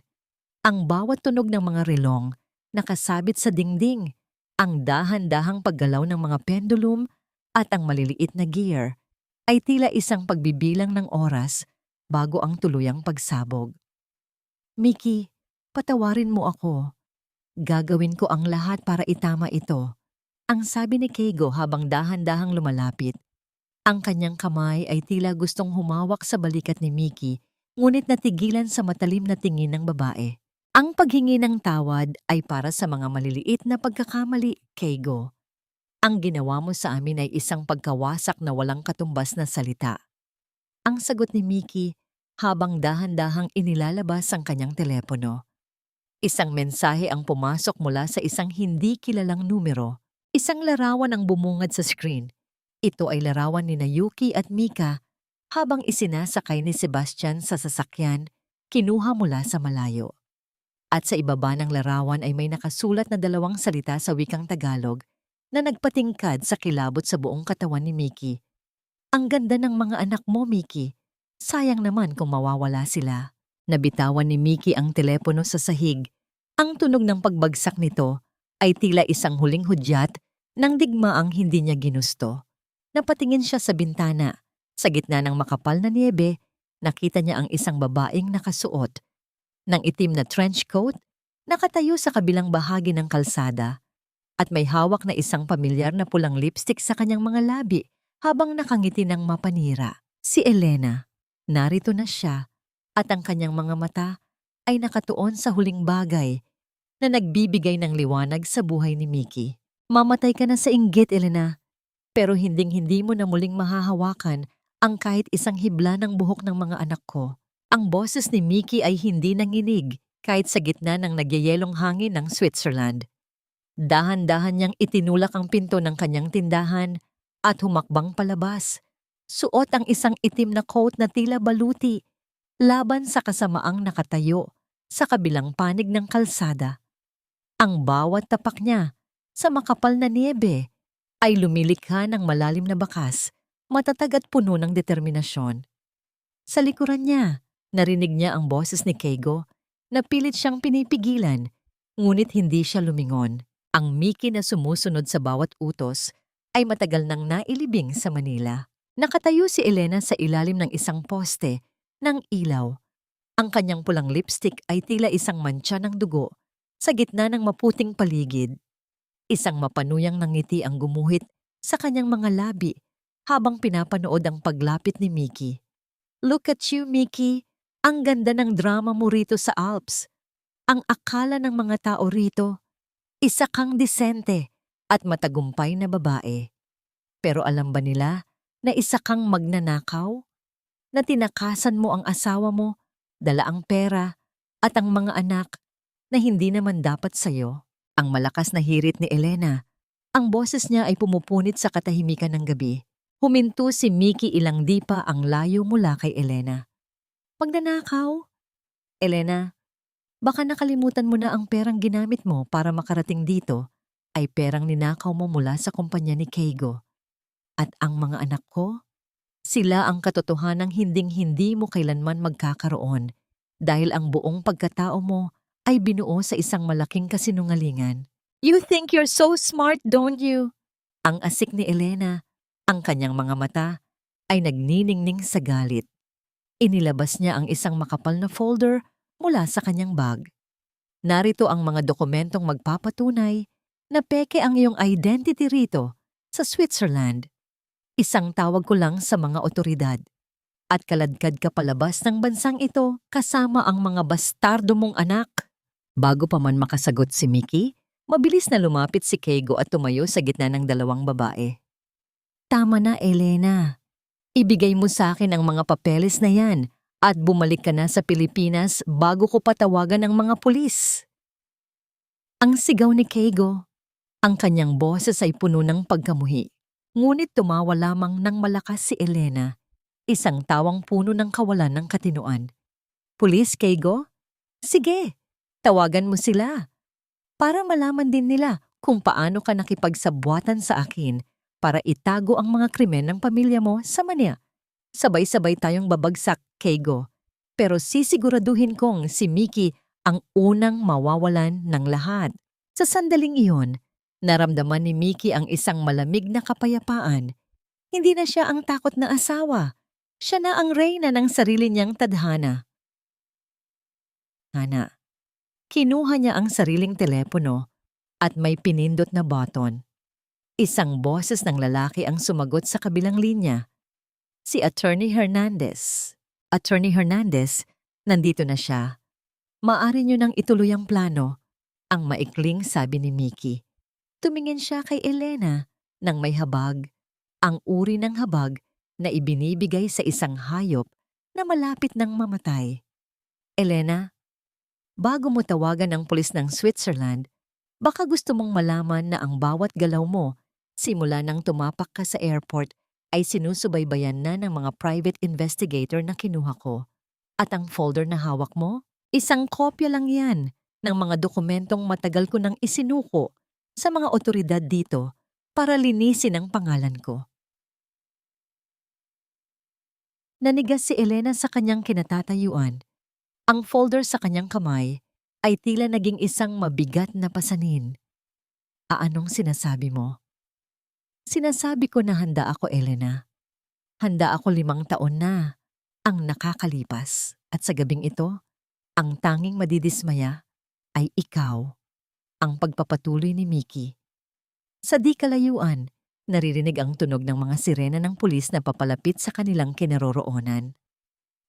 Ang bawat tunog ng mga relong nakasabit sa dingding, ang dahan-dahang paggalaw ng mga pendulum at ang maliliit na gear ay tila isang pagbibilang ng oras bago ang tuluyang pagsabog. Mickey, patawarin mo ako. Gagawin ko ang lahat para itama ito. Ang sabi ni Keigo habang dahan-dahang lumalapit. Ang kanyang kamay ay tila gustong humawak sa balikat ni Mickey, ngunit natigilan sa matalim na tingin ng babae. Ang paghingi ng tawad ay para sa mga maliliit na pagkakamali, Keigo. Ang ginawa mo sa amin ay isang pagkawasak na walang katumbas na salita. Ang sagot ni Mickey habang dahan-dahang inilalabas ang kanyang telepono. Isang mensahe ang pumasok mula sa isang hindi kilalang numero. Isang larawan ang bumungad sa screen. Ito ay larawan ni Yuki at Mika habang isinasakay ni Sebastian sa sasakyan, kinuha mula sa malayo. At sa ibaba ng larawan ay may nakasulat na 2 salita sa wikang Tagalog na nagpatingkad sa kilabot sa buong katawan ni Mickey. Ang ganda ng mga anak mo, Mickey. Sayang naman kung mawawala sila. Nabitawan ni Mickey ang telepono sa sahig. Ang tunog ng pagbagsak nito ay tila isang huling hudyat ng digmaang hindi niya ginusto. Napatingin siya sa bintana. Sa gitna ng makapal na niebe, nakita niya ang isang babaeng nakasuot ng itim na trench coat, nakatayo sa kabilang bahagi ng kalsada, at may hawak na isang pamilyar na pulang lipstick sa kanyang mga labi habang nakangiti ng mapanira. Si Elena. Narito na siya, at ang kanyang mga mata ay nakatuon sa huling bagay na nagbibigay ng liwanag sa buhay ni Mickey. Mamatay ka na sa inggit, Elena. Pero hinding-hindi mo na muling mahahawakan ang kahit isang hibla ng buhok ng mga anak ko. Ang boses ni Mickey ay hindi nanginig kahit sa gitna ng nagyayelong hangin ng Switzerland. Dahan-dahan niyang itinulak ang pinto ng kanyang tindahan at humakbang palabas. Suot ang isang itim na coat na tila baluti, laban sa kasamaang nakatayo sa kabilang panig ng kalsada. Ang bawat tapak niya sa makapal na niebe ay lumilikha ng malalim na bakas, matatag at puno ng determinasyon. Sa likuran niya, Narinig niya ang boses ni Keigo na pilit siyang pinipigilan, ngunit hindi siya lumingon. Ang Mickey na sumusunod sa bawat utos ay matagal nang nailibing sa Manila. Nakatayo si Elena sa ilalim ng isang poste ng ilaw. Ang kanyang pulang lipstick ay tila isang mantsa ng dugo sa gitna ng maputing paligid. Isang mapanuyang ngiti ang gumuhit sa kanyang mga labi habang pinapanood ang paglapit ni Mickey. "Look at you, Mickey! Ang ganda ng drama mo rito sa Alps. Ang akala ng mga tao rito, isa kang disente at matagumpay na babae. Pero alam ba nila na isa kang magnanakaw? Na tinakasan mo ang asawa mo, dala ang pera, at ang mga anak na hindi naman dapat sa'yo?" Ang malakas na hirit ni Elena. Ang boses niya ay pumupunit sa katahimikan ng gabi. Huminto si Mickey ilang dipa ang layo mula kay Elena. "Magnanakaw? Elena, baka nakalimutan mo na ang perang ginamit mo para makarating dito ay perang ninakaw mo mula sa kumpanya ni Keigo. At ang mga anak ko? Sila ang katotohanang hinding-hindi mo kailanman magkakaroon dahil ang buong pagkatao mo ay binuo sa isang malaking kasinungalingan. You think you're so smart, don't you?" Ang asik ni Elena, ang kanyang mga mata, ay nagniningning sa galit. Inilabas niya ang isang makapal na folder mula sa kanyang bag. Narito ang mga dokumentong magpapatunay na peke ang iyong identity rito sa Switzerland. Isang tawag ko lang sa mga otoridad. At kaladkad ka palabas ng bansang ito kasama ang mga bastardo mong anak. Bago pa man makasagot si Mickey, mabilis na lumapit si Keigo at tumayo sa gitna ng dalawang babae. "Tama na, Elena. Ibigay mo sa akin ang mga papeles na yan at bumalik ka na sa Pilipinas bago ko patawagan ang mga pulis." Ang sigaw ni Keigo. Ang kanyang boses ay puno ng pagkamuhi. Ngunit tumawa lamang ng malakas si Elena, isang tawang puno ng kawalan ng katinoan. "Pulis, Keigo? Sige, tawagan mo sila. Para malaman din nila kung paano ka nakipagsabwatan sa akin para itago ang mga krimen ng pamilya mo sa Mania. Sabay-sabay tayong babagsak, Keigo. Pero sisiguraduhin kong si Mickey ang unang mawawalan ng lahat." Sa sandaling iyon, naramdaman ni Mickey ang isang malamig na kapayapaan. Hindi na siya ang takot na asawa. Siya na ang reyna ng sarili niyang tadhana. Kinuha niya ang sariling telepono at may pinindot na button. Isang boses ng lalaki ang sumagot sa kabilang linya. Si Attorney Hernandez. "Attorney Hernandez, nandito na siya. Maaari niyo nang ituloy ang plano," ang maikling sabi ni Mickey. Tumingin siya kay Elena nang may habag, ang uri ng habag na ibinibigay sa isang hayop na malapit ng mamatay. "Elena, bago mo tawagan ang pulis ng Switzerland, baka gusto mong malaman na ang bawat galaw mo, simula nang tumapak ka sa airport, ay sinusubaybayan na ng mga private investigator na kinuha ko. At ang folder na hawak mo, isang kopya lang yan ng mga dokumentong matagal ko nang isinuko sa mga otoridad dito para linisin ang pangalan ko." Nanigas si Elena sa kanyang kinatatayuan. Ang folder sa kanyang kamay ay tila naging isang mabigat na pasanin. "Anong sinasabi mo?" "Sinasabi ko na handa ako, Elena. Handa ako 5 taon na ang nakakalipas at sa gabing ito, ang tanging madidismaya ay ikaw." Ang pagpapatuloy ni Mickey. Sa di kalayuan, naririnig ang tunog ng mga sirena ng pulis na papalapit sa kanilang kinaroroonan.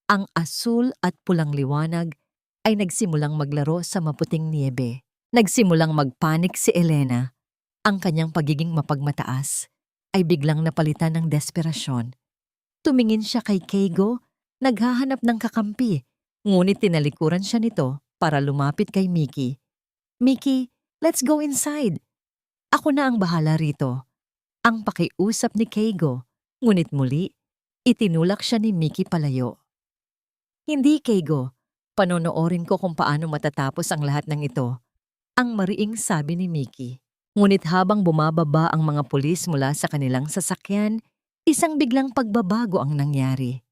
Ang asul at pulang liwanag ay nagsimulang maglaro sa maputing niebe. Nagsimulang magpanik si Elena. Ang kanyang pagiging mapagmataas ay biglang napalitan ng desperasyon. Tumingin siya kay Keigo, naghahanap ng kakampi, ngunit tinalikuran siya nito para lumapit kay Mickey. "Mickey, let's go inside. Ako na ang bahala rito." Ang pakiusap ni Keigo, ngunit muli, itinulak siya ni Mickey palayo. "Hindi, Keigo. Panonoorin ko kung paano matatapos ang lahat ng ito," ang mariing sabi ni Mickey. Ngunit habang bumababa ang mga pulis mula sa kanilang sasakyan, isang biglang pagbabago ang nangyari.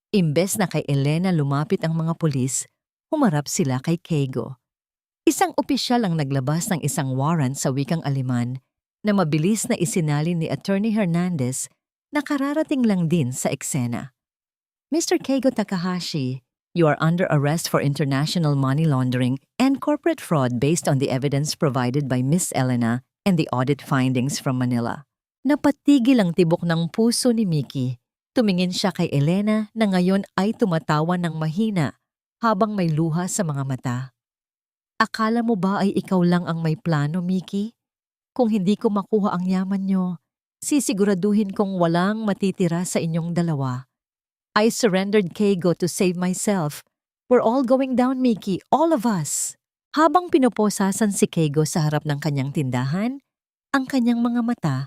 Imbes na kay Elena lumapit ang mga pulis, humarap sila kay Keigo. Isang opisyal ang naglabas ng isang warrant sa wikang Aleman na mabilis na isinalin ni Attorney Hernandez na kararating lang din sa eksena. Mr. Keigo Takahashi, you are under arrest for international money laundering and corporate fraud based on the evidence provided by Miss Elena and the audit findings from Manila. Napatigil ang tibok ng puso ni Mickey. Tumingin siya kay Elena na ngayon ay tumatawa ng mahina habang may luha sa mga mata. Akala mo ba ay ikaw lang ang may plano, Mickey? Kung hindi ko makuha ang yaman nyo, sisiguraduhin kong walang matitira sa inyong dalawa. I surrendered Keigo to save myself. We're all going down, Mickey, all of us. Habang pinoposasan si Keigo sa harap ng kanyang tindahan, ang kanyang mga mata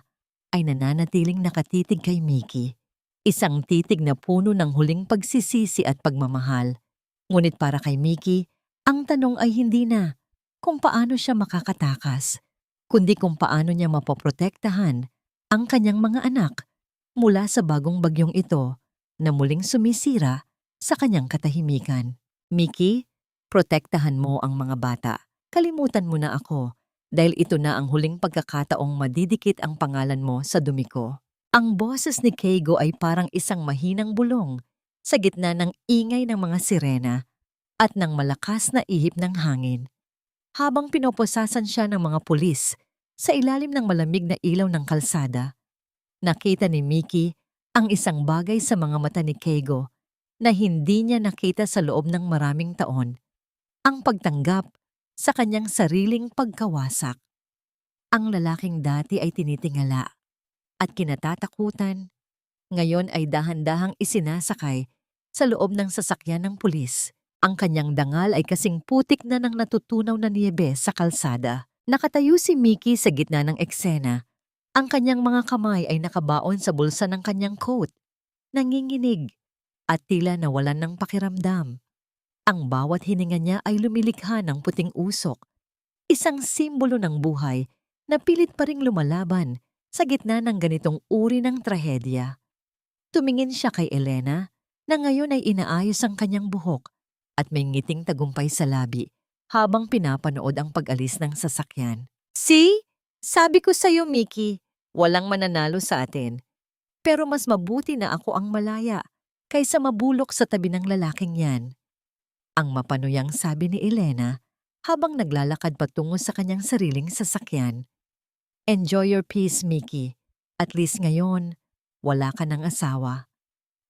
ay nananatiling nakatitig kay Mickey. Isang titig na puno ng huling pagsisisi at pagmamahal. Ngunit para kay Mickey, ang tanong ay hindi na kung paano siya makakatakas, kundi kung paano niya mapoprotektahan ang kanyang mga anak mula sa bagong bagyong ito na muling sumisira sa kanyang katahimikan. Mickey, protektahan mo ang mga bata. Kalimutan mo na ako dahil ito na ang huling pagkakataong madidikit ang pangalan mo sa dumi ko. Ang boses ni Keigo ay parang isang mahinang bulong sa gitna ng ingay ng mga sirena at ng malakas na ihip ng hangin. Habang pinoposasan siya ng mga pulis sa ilalim ng malamig na ilaw ng kalsada, nakita ni Mickey ang isang bagay sa mga mata ni Keigo na hindi niya nakita sa loob ng maraming taon, ang pagtanggap sa kanyang sariling pagkawasak. Ang lalaking dati ay tinitingala at kinatatakutan, ngayon ay dahan-dahang isinasakay sa loob ng sasakyan ng pulis. Ang kanyang dangal ay kasing putik na ng natutunaw na niyebe sa kalsada. Nakatayo si Mickey sa gitna ng eksena. Ang kanyang mga kamay ay nakabaon sa bulsa ng kanyang coat. Nanginginig at tila nawalan ng pakiramdam. Ang bawat hininga niya ay lumilikha ng puting usok. Isang simbolo ng buhay na pilit pa ring lumalaban sa gitna ng ganitong uri ng trahedya. Tumingin siya kay Elena na ngayon ay inaayos ang kanyang buhok at may ngiting tagumpay sa labi habang pinapanood ang pag-alis ng sasakyan. See? Sabi ko sa'yo, Mickey, walang mananalo sa atin. Pero mas mabuti na ako ang malaya kaysa mabulok sa tabi ng lalaking yan. Ang mapanuyang sabi ni Elena habang naglalakad patungo sa kanyang sariling sasakyan. Enjoy your peace, Mickey. At least ngayon, wala ka ng asawa.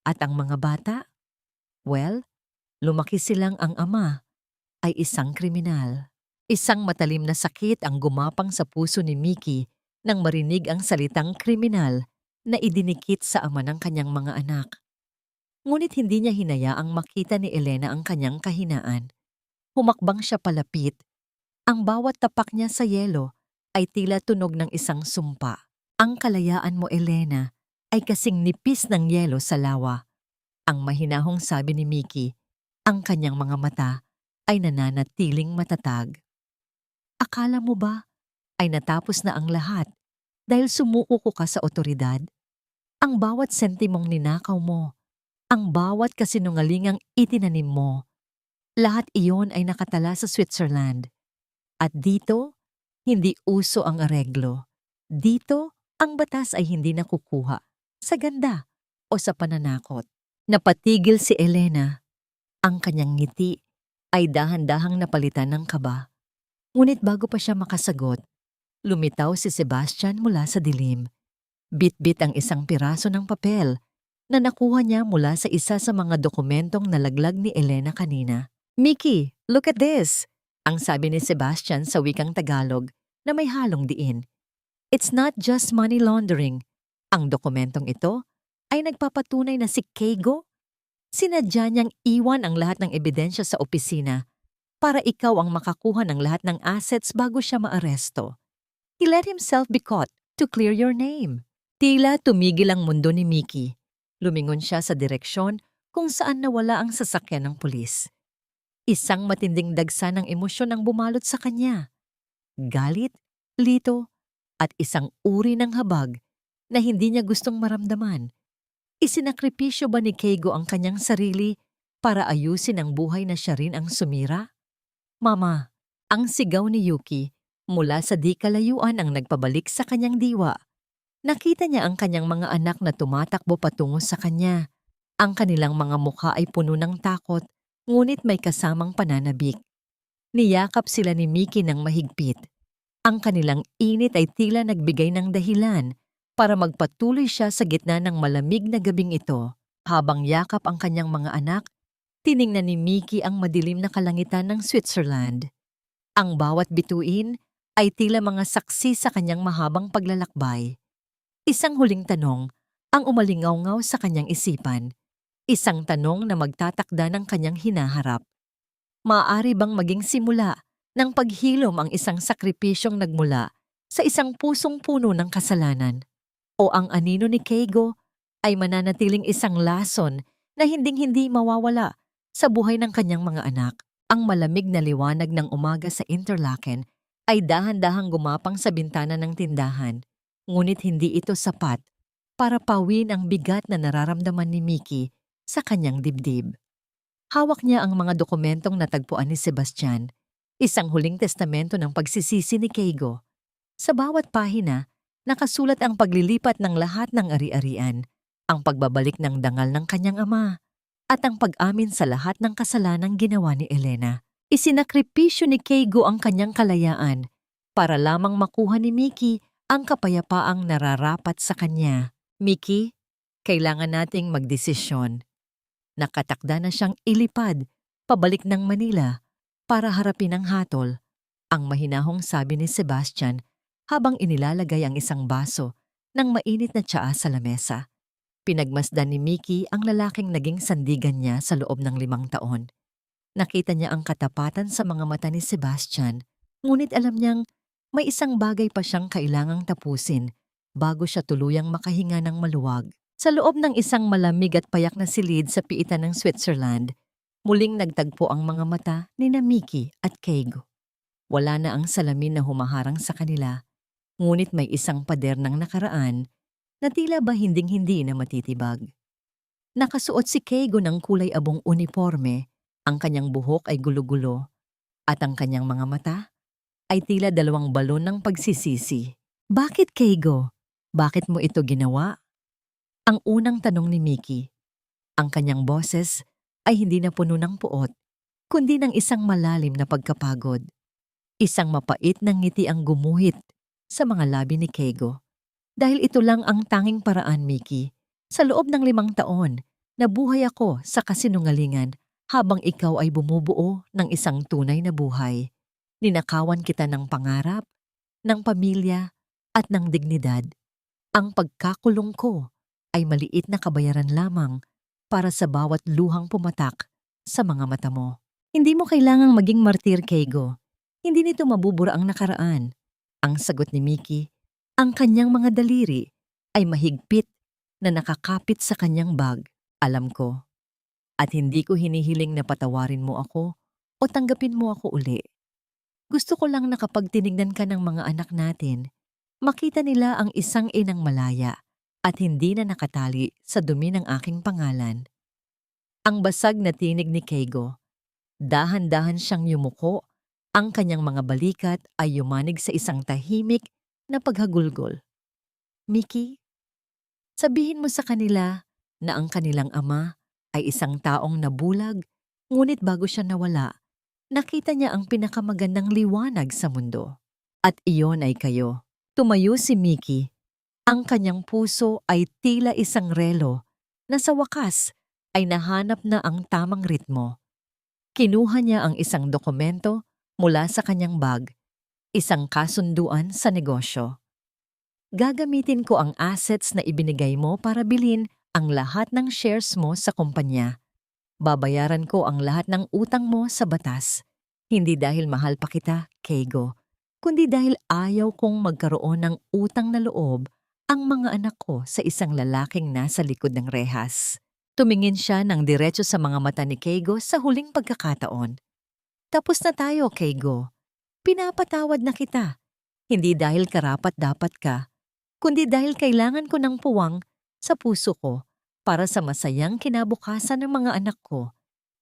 At ang mga bata? Well, lumaki silang ang ama ay isang kriminal. Isang matalim na sakit ang gumapang sa puso ni Mickey nang marinig ang salitang kriminal na idinikit sa ama ng kanyang mga anak. Ngunit hindi niya hinayaang makita ni Elena ang kanyang kahinaan. Humakbang siya palapit. Ang bawat tapak niya sa yelo ay tila tunog ng isang sumpa. Ang kalayaan mo, Elena, ay kasing nipis ng yelo sa lawa. Ang mahinahong sabi ni Mickey, ang kanyang mga mata ay nananatiling matatag. Akala mo ba ay natapos na ang lahat dahil sumuko ka sa otoridad? Ang bawat sentimong ninakaw mo, ang bawat kasinungalingang itinanim mo, lahat iyon ay nakatala sa Switzerland. At dito, hindi uso ang areglo. Dito, ang batas ay hindi nakukuha sa ganda o sa pananakot. Napatigil si Elena. Ang kanyang ngiti ay dahan-dahang napalitan ng kaba. Ngunit bago pa siya makasagot, lumitaw si Sebastian mula sa dilim. Bit-bit ang isang piraso ng papel na nakuha niya mula sa isa sa mga dokumentong nalaglag ni Elena kanina. Mickey, look at this! Ang sabi ni Sebastian sa wikang Tagalog na may halong diin. It's not just money laundering. Ang dokumentong ito ay nagpapatunay na si Keigo, sinadya niyang iwan ang lahat ng ebidensya sa opisina para ikaw ang makakuha ng lahat ng assets bago siya maaresto. He let himself be caught to clear your name. Tila tumigil ang mundo ni Mickey. Lumingon siya sa direksyon kung saan nawala ang sasakyan ng pulis. Isang matinding dagsa ng emosyon ang bumalot sa kanya. Galit, lito, at isang uri ng habag na hindi niya gustong maramdaman. Isinakripisyo ba ni Keigo ang kanyang sarili para ayusin ang buhay na siya rin ang sumira? Mama, ang sigaw ni Yuki mula sa di kalayuan ang nagpabalik sa kanyang diwa. Nakita niya ang kanyang mga anak na tumatakbo patungo sa kanya. Ang kanilang mga mukha ay puno ng takot, ngunit may kasamang pananabik. Niyakap sila ni Miki ng mahigpit. Ang kanilang init ay tila nagbigay ng dahilan para magpatuloy siya sa gitna ng malamig na gabing ito. Habang yakap ang kanyang mga anak, tiningnan ni Miki ang madilim na kalangitan ng Switzerland. Ang bawat bituin ay tila mga saksi sa kanyang mahabang paglalakbay. Isang huling tanong ang umalingaw-ngaw sa kanyang isipan. Isang tanong na magtatakda ng kanyang hinaharap. Maaari bang maging simula ng paghilom ang isang sakripisyong nagmula sa isang pusong puno ng kasalanan? O ang anino ni Keigo ay mananatiling isang lason na hinding-hindi mawawala sa buhay ng kanyang mga anak? Ang malamig na liwanag ng umaga sa Interlaken ay dahan-dahang gumapang sa bintana ng tindahan, ngunit hindi ito sapat para pawin ang bigat na nararamdaman ni Miki sa kanyang dibdib. Hawak niya ang mga dokumentong natagpuan ni Sebastian, isang huling testamento ng pagsisisi ni Keigo. Sa bawat pahina, nakasulat ang paglilipat ng lahat ng ari-arian, ang pagbabalik ng dangal ng kanyang ama, at ang pag-amin sa lahat ng kasalanang ginawa ni Elena. Isinakripisyo ni Keigo ang kanyang kalayaan para lamang makuha ni Miki ang kapayapaang nararapat sa kanya. Miki, kailangan nating magdesisyon. Nakatakda na siyang ilipad pabalik ng Manila para harapin ang hatol, ang mahinahong sabi ni Sebastian habang inilalagay ang isang baso ng mainit na tsaa sa lamesa. Pinagmasdan ni Miki ang lalaking naging sandigan niya sa loob ng 5 taon. Nakita niya ang katapatan sa mga mata ni Sebastian, ngunit alam niyang may isang bagay pa siyang kailangang tapusin bago siya tuluyang makahinga ng maluwag. Sa loob ng isang malamig at payak na silid sa piitan ng Switzerland, muling nagtagpo ang mga mata ni Miki at Keigo. Wala na ang salamin na humaharang sa kanila, ngunit may isang pader ng nakaraan na tila ba hinding-hindi na matitibag. Nakasuot si Keigo ng kulay abong uniforme, ang kanyang buhok ay gulo-gulo, at ang kanyang mga mata ay tila 2 balon ng pagsisisi. Bakit, Keigo? Bakit mo ito ginawa? Ang unang tanong ni Miki. Ang kanyang boses ay hindi na puno ng puot, kundi ng isang malalim na pagkapagod. Isang mapait na ngiti ang gumuhit sa mga labi ni Keigo. Dahil ito lang ang tanging paraan, Miki. Sa loob ng 5 taon, nabuhay ako sa kasinungalingan habang ikaw ay bumubuo ng isang tunay na buhay. Ninakawan kita ng pangarap, ng pamilya, at ng dignidad. Ang pagkakulong ko ay maliit na kabayaran lamang para sa bawat luhang pumatak sa mga mata mo. Hindi mo kailangang maging martir, Keigo. Hindi nito mabubura ang nakaraan. Ang sagot ni Miki, ang kanyang mga daliri ay mahigpit na nakakapit sa kanyang bag. Alam ko. At hindi ko hinihiling na patawarin mo ako o tanggapin mo ako uli. Gusto ko lang na kapag tinignan ka ng mga anak natin, makita nila ang isang inang malaya at hindi na nakatali sa dumi ng aking pangalan. Ang basag na tinig ni Keigo. Dahan-dahan siyang yumuko, ang kanyang mga balikat ay yumanig sa isang tahimik na paghagulgol. Miki, sabihin mo sa kanila na ang kanilang ama ay isang taong nabulag, ngunit bago siya nawala, nakita niya ang pinakamagandang liwanag sa mundo. At iyon ay kayo. Tumayo si Miki. Ang kanyang puso ay tila isang relo na sa wakas ay nahanap na ang tamang ritmo. Kinuha niya ang isang dokumento mula sa kanyang bag, isang kasunduan sa negosyo. Gagamitin ko ang assets na ibinigay mo para bilhin ang lahat ng shares mo sa kumpanya. Babayaran ko ang lahat ng utang mo sa batas. Hindi dahil mahal pa kita, Keigo, kundi dahil ayaw kong magkaroon ng utang na loob ang mga anak ko sa isang lalaking nasa likod ng rehas. Tumingin siya ng diretso sa mga mata ni Keigo sa huling pagkakataon. Tapos na tayo, Keigo. Pinapatawad na kita. Hindi dahil karapat-dapat ka, kundi dahil kailangan ko ng puwang sa puso ko para sa masayang kinabukasan ng mga anak ko.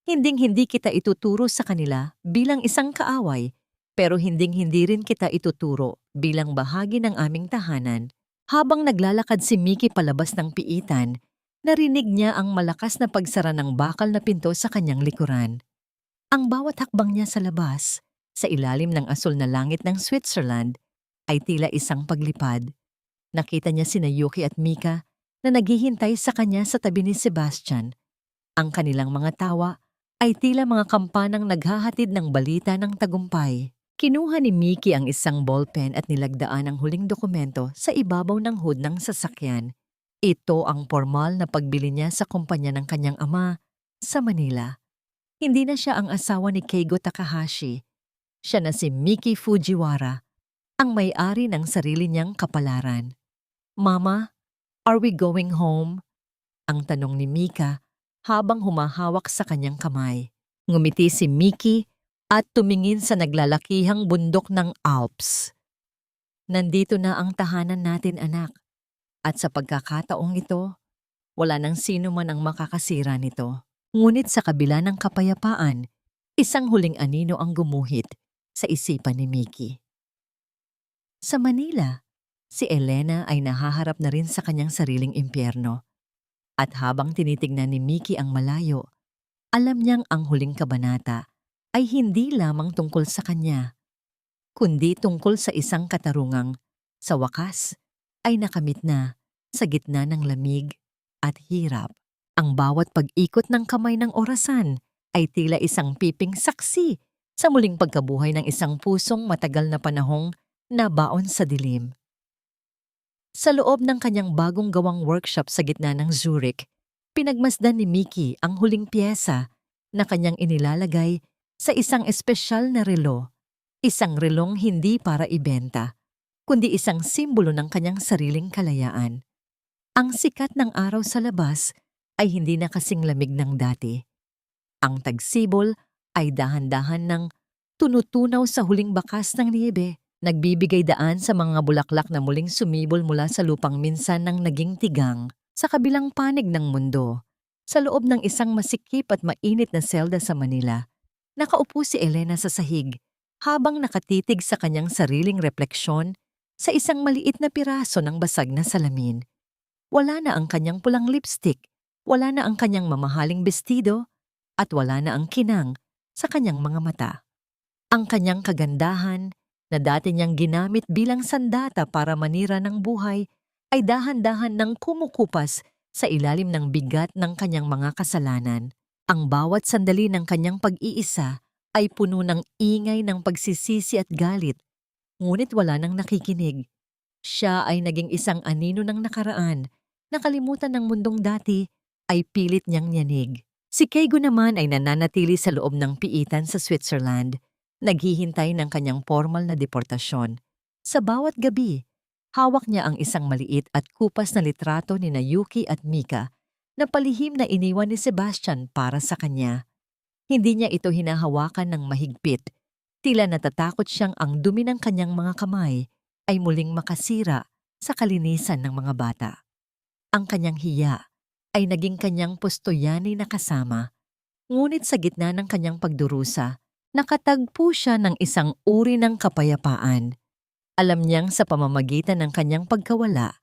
Hinding-hindi kita ituturo sa kanila bilang isang kaaway, pero hinding-hindi rin kita ituturo bilang bahagi ng aming tahanan. Habang naglalakad si Mickey palabas ng piitan, narinig niya ang malakas na pagsara ng bakal na pinto sa kanyang likuran. Ang bawat hakbang niya sa labas, sa ilalim ng asul na langit ng Switzerland, ay tila isang paglipad. Nakita niya sina Yuki at Mika na naghihintay sa kanya sa tabi ni Sebastian. Ang kanilang mga tawa ay tila mga kampanang naghahatid ng balita ng tagumpay. Kinuha ni Mickey ang isang ballpen at nilagdaan ang huling dokumento sa ibabaw ng hood ng sasakyan. Ito ang formal na pagbili niya sa kumpanya ng kanyang ama sa Manila. Hindi na siya ang asawa ni Keigo Takahashi. Siya na si Miki Fujiwara, ang may-ari ng sarili niyang kapalaran. "Mama, are we going home?" Ang tanong ni Mika habang humahawak sa kanyang kamay. Ngumiti si Mickey at tumingin sa naglalakihang bundok ng Alps. "Nandito na ang tahanan natin, anak. At sa pagkakataong ito, wala nang sino man ang makakasira nito." Ngunit sa kabila ng kapayapaan, isang huling anino ang gumuhit sa isipan ni Mickey. Sa Manila, si Elena ay nahaharap na rin sa kanyang sariling impyerno. At habang tinitignan ni Mickey ang malayo, alam niyang ang huling kabanata ay hindi lamang tungkol sa kanya, kundi tungkol sa isang katarungang, sa wakas, ay nakamit na sa gitna ng lamig at hirap. Ang bawat pag-ikot ng kamay ng orasan ay tila isang piping saksi sa muling pagkabuhay ng isang pusong matagal na panahong nabaon sa dilim. Sa loob ng kanyang bagong gawang workshop sa gitna ng Zurich, pinagmasdan ni Mickey ang huling piyesa na kanyang inilalagay sa isang espesyal na relo. Isang relong hindi para ibenta, kundi isang simbolo ng kanyang sariling kalayaan. Ang sikat ng araw sa labas ay hindi na kasing lamig ng dati. Ang tagsibol ay dahan-dahan ng tunutunaw sa huling bakas ng niyebe, nagbibigay daan sa mga bulaklak na muling sumibol mula sa lupang minsan nang naging tigang. Sa kabilang panig ng mundo, sa loob ng isang masikip at mainit na selda sa Manila, nakaupo si Elena sa sahig habang nakatitig sa kanyang sariling refleksyon sa isang maliit na piraso ng basag na salamin. Wala na ang kanyang pulang lipstick, wala na ang kanyang mamahaling bestido, at wala na ang kinang sa kanyang mga mata. Ang kanyang kagandahan na dati niyang ginamit bilang sandata para manira ng buhay ay dahan-dahan nang kumukupas sa ilalim ng bigat ng kanyang mga kasalanan. Ang bawat sandali ng kanyang pag-iisa ay puno ng ingay ng pagsisisi at galit, ngunit wala nang nakikinig. Siya ay naging isang anino ng nakaraan, nakalimutan ng mundong dati ay pilit niyang yanig. Si Keigo naman ay nananatili sa loob ng piitan sa Switzerland, naghihintay ng kanyang formal na deportasyon. Sa bawat gabi, hawak niya ang isang maliit at kupas na litrato ni Yuki at Mika na palihim na iniwan ni Sebastian para sa kanya. Hindi niya ito hinahawakan ng mahigpit, tila natatakot siyang ang dumi ng kanyang mga kamay ay muling makasira sa kalinisan ng mga bata. Ang kanyang hiya ay naging kanyang pustoyani na kasama, ngunit sa gitna ng kanyang pagdurusa, nakatagpo siya ng isang uri ng kapayapaan. Alam niyang sa pamamagitan ng kanyang pagkawala,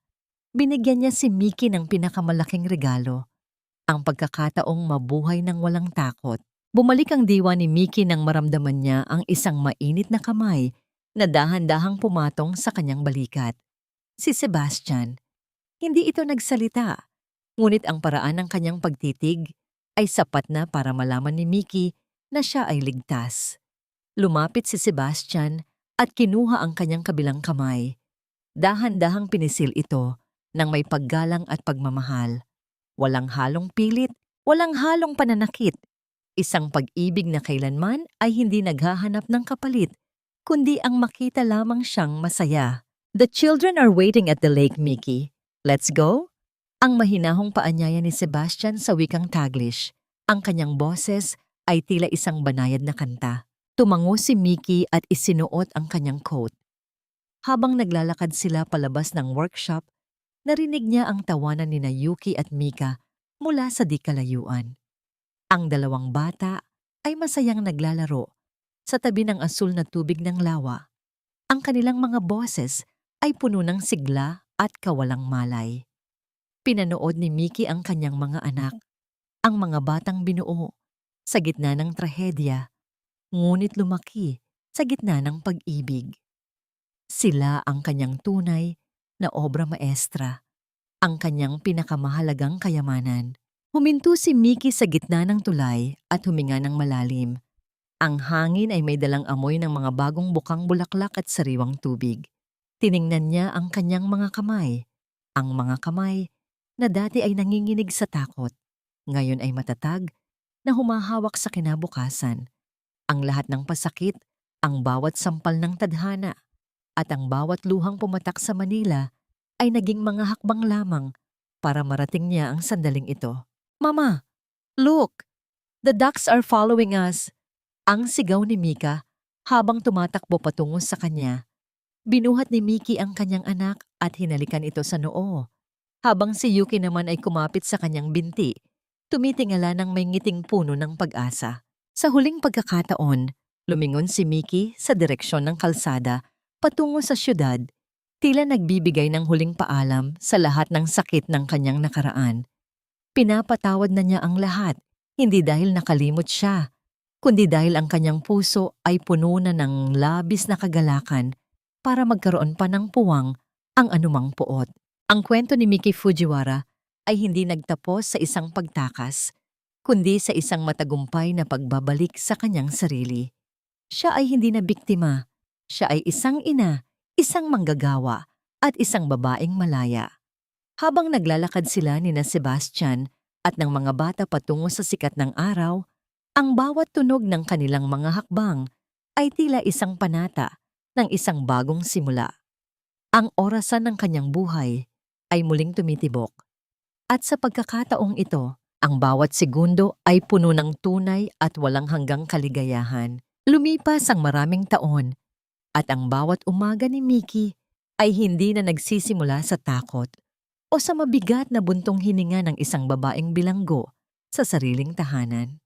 binigyan niya si Mickey ng pinakamalaking regalo, ang pagkakataong mabuhay ng walang takot. Bumalik ang diwa ni Mickey nang maramdaman niya ang isang mainit na kamay na dahan-dahang pumatong sa kanyang balikat. Si Sebastian. Hindi ito nagsalita, ngunit ang paraan ng kanyang pagtitig ay sapat na para malaman ni Mickey na siya ay ligtas. Lumapit si Sebastian at kinuha ang kanyang kabilang kamay. Dahan-dahang pinisil ito ng may paggalang at pagmamahal. Walang halong pilit, walang halong pananakit. Isang pag-ibig na kailanman ay hindi naghahanap ng kapalit, kundi ang makita lamang siyang masaya. "The children are waiting at the lake, Mickey. Let's go?" Ang mahinahong paanyaya ni Sebastian sa wikang Taglish. Ang kanyang boses ay tila isang banayad na kanta. Tumango si Mickey at isinuot ang kanyang coat. Habang naglalakad sila palabas ng workshop, narinig niya ang tawanan ni Yuki at Mika mula sa di kalayuan. Ang dalawang bata ay masayang naglalaro sa tabi ng asul na tubig ng lawa. Ang kanilang mga boses ay puno ng sigla at kawalang malay. Pinanood ni Mickey ang kanyang mga anak, ang mga batang binuo sa gitna ng trahedya, ngunit lumaki sa gitna ng pag-ibig. Sila ang kanyang tunay na obra maestra, ang kanyang pinakamahalagang kayamanan. Huminto si Mickey sa gitna ng tulay at huminga ng malalim. Ang hangin ay may dalang amoy ng mga bagong bukang bulaklak at sariwang tubig. Tiningnan niya ang kanyang mga kamay. Ang mga kamay na dati ay nanginginig sa takot, ngayon ay matatag na humahawak sa kinabukasan. Ang lahat ng pasakit, ang bawat sampal ng tadhana, at ang bawat luhang pumatak sa Manila ay naging mga hakbang lamang para marating niya ang sandaling ito. "Mama, look! The ducks are following us!" Ang sigaw ni Mika habang tumatakbo patungo sa kanya. Binuhat ni Mickey ang kanyang anak at hinalikan ito sa noo. Habang si Yuki naman ay kumapit sa kanyang binti, tumitingala ng may ngiting puno ng pag-asa. Sa huling pagkakataon, lumingon si Mickey sa direksyon ng kalsada patungo sa syudad, tila nagbibigay ng huling paalam sa lahat ng sakit ng kanyang nakaraan. Pinapatawad na niya ang lahat, hindi dahil nakalimot siya, kundi dahil ang kanyang puso ay puno na ng labis na kagalakan para magkaroon pa ng puwang ang anumang puot. Ang kwento ni Miki Fujiwara ay hindi nagtapos sa isang pagtakas, kundi sa isang matagumpay na pagbabalik sa kanyang sarili. Siya ay hindi na biktima. Siya ay isang ina, isang manggagawa, at isang babaeng malaya. Habang naglalakad sila ni na Sebastian at ng mga bata patungo sa sikat ng araw, ang bawat tunog ng kanilang mga hakbang ay tila isang panata ng isang bagong simula. Ang orasan ng kanyang buhay ay muling tumitibok. At sa pagkakataong ito, ang bawat segundo ay puno ng tunay at walang hanggang kaligayahan. Lumipas ang maraming taon at ang bawat umaga ni Mickey ay hindi na nagsisimula sa takot o sa mabigat na buntong hininga ng isang babaeng bilanggo sa sariling tahanan.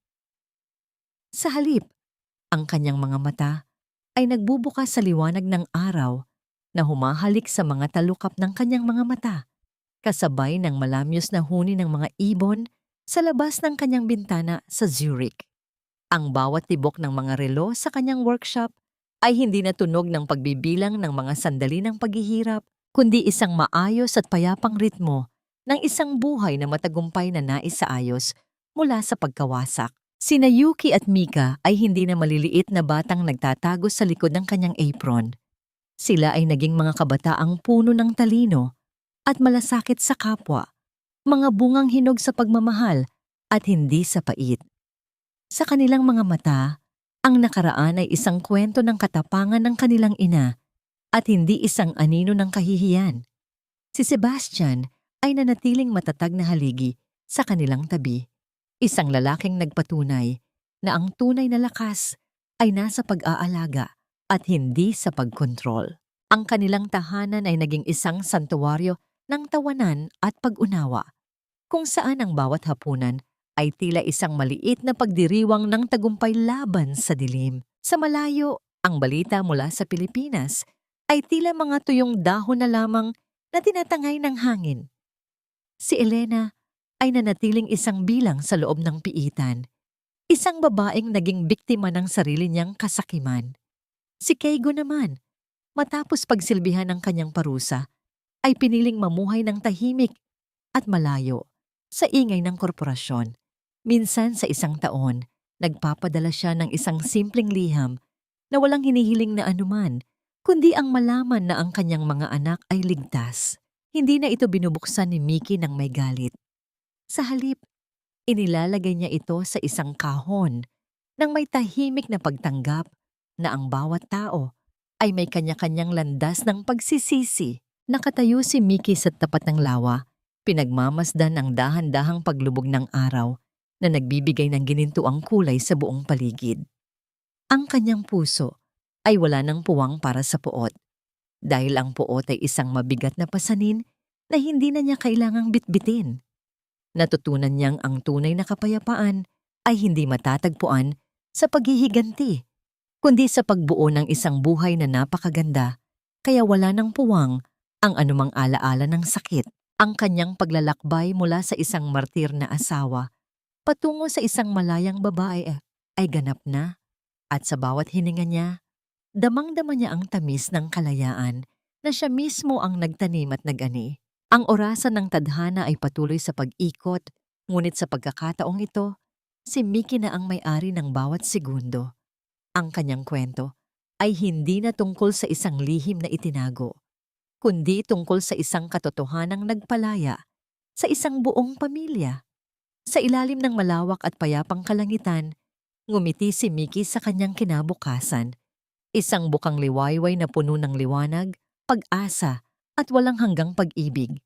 Sa halip, ang kanyang mga mata ay nagbubukas sa liwanag ng araw na humahalik sa mga talukap ng kanyang mga mata, kasabay ng malamyos na huni ng mga ibon sa labas ng kanyang bintana sa Zurich. Ang bawat tibok ng mga relo sa kanyang workshop ay hindi na tunog ng pagbibilang ng mga sandali ng paghihirap, kundi isang maayos at payapang ritmo ng isang buhay na matagumpay na naisaayos mula sa pagkawasak. Sina Yuki at Mika ay hindi na maliliit na batang nagtatago sa likod ng kanyang apron. Sila ay naging mga kabataang puno ng talino at malasakit sa kapwa, mga bungang hinog sa pagmamahal at hindi sa pait. Sa kanilang mga mata, ang nakaraan ay isang kwento ng katapangan ng kanilang ina at hindi isang anino ng kahihiyan. Si Sebastian ay nanatiling matatag na haligi sa kanilang tabi, isang lalaking nagpatunay na ang tunay na lakas ay nasa pag-aalaga at hindi sa pagkontrol. Ang kanilang tahanan ay naging isang santuwaryo ng tawanan at pag-unawa, kung saan ang bawat hapunan ay tila isang maliit na pagdiriwang ng tagumpay laban sa dilim. Sa malayo, ang balita mula sa Pilipinas ay tila mga tuyong dahon na lamang na tinatangay ng hangin. Si Elena ay nanatiling isang bilang sa loob ng piitan, isang babaeng naging biktima ng sarili niyang kasakiman. Si Keigo naman, matapos pagsilbihan ng kanyang parusa, ay piniling mamuhay ng tahimik at malayo sa ingay ng korporasyon. Minsan sa isang taon, nagpapadala siya ng isang simpleng liham na walang hinihiling na anuman, kundi ang malaman na ang kanyang mga anak ay ligtas. Hindi na ito binubuksan ni Mickey ng may galit. Sa halip, inilalagay niya ito sa isang kahon nang may tahimik na pagtanggap na ang bawat tao ay may kanya-kanyang landas ng pagsisisi. Nakatayo si Mickey sa tapat ng lawa, pinagmamasdan ang dahan-dahang paglubog ng araw na nagbibigay ng ginintuang kulay sa buong paligid. Ang kanyang puso ay wala ng puwang para sa puot, dahil ang puot ay isang mabigat na pasanin na hindi na niya kailangang bitbitin. Natutunan niyang ang tunay na kapayapaan ay hindi matatagpuan sa paghihiganti, kundi sa pagbuo ng isang buhay na napakaganda, kaya wala ng puwang ang anumang alaala ng sakit. Ang kanyang paglalakbay mula sa isang martir na asawa patungo sa isang malayang babae ay ganap na, at sa bawat hininga niya, damang-dama niya ang tamis ng kalayaan na siya mismo ang nagtanim at nag-ani. Ang orasan ng tadhana ay patuloy sa pag-ikot, ngunit sa pagkakataong ito, si Mickey na ang may-ari ng bawat segundo. Ang kanyang kwento ay hindi na tungkol sa isang lihim na itinago, kundi tungkol sa isang katotohanang nagpalaya sa isang buong pamilya. Sa ilalim ng malawak at payapang kalangitan, ngumiti si Mickey sa kanyang kinabukasan. Isang bukang liwayway na puno ng liwanag, pag-asa, at walang hanggang pag-ibig.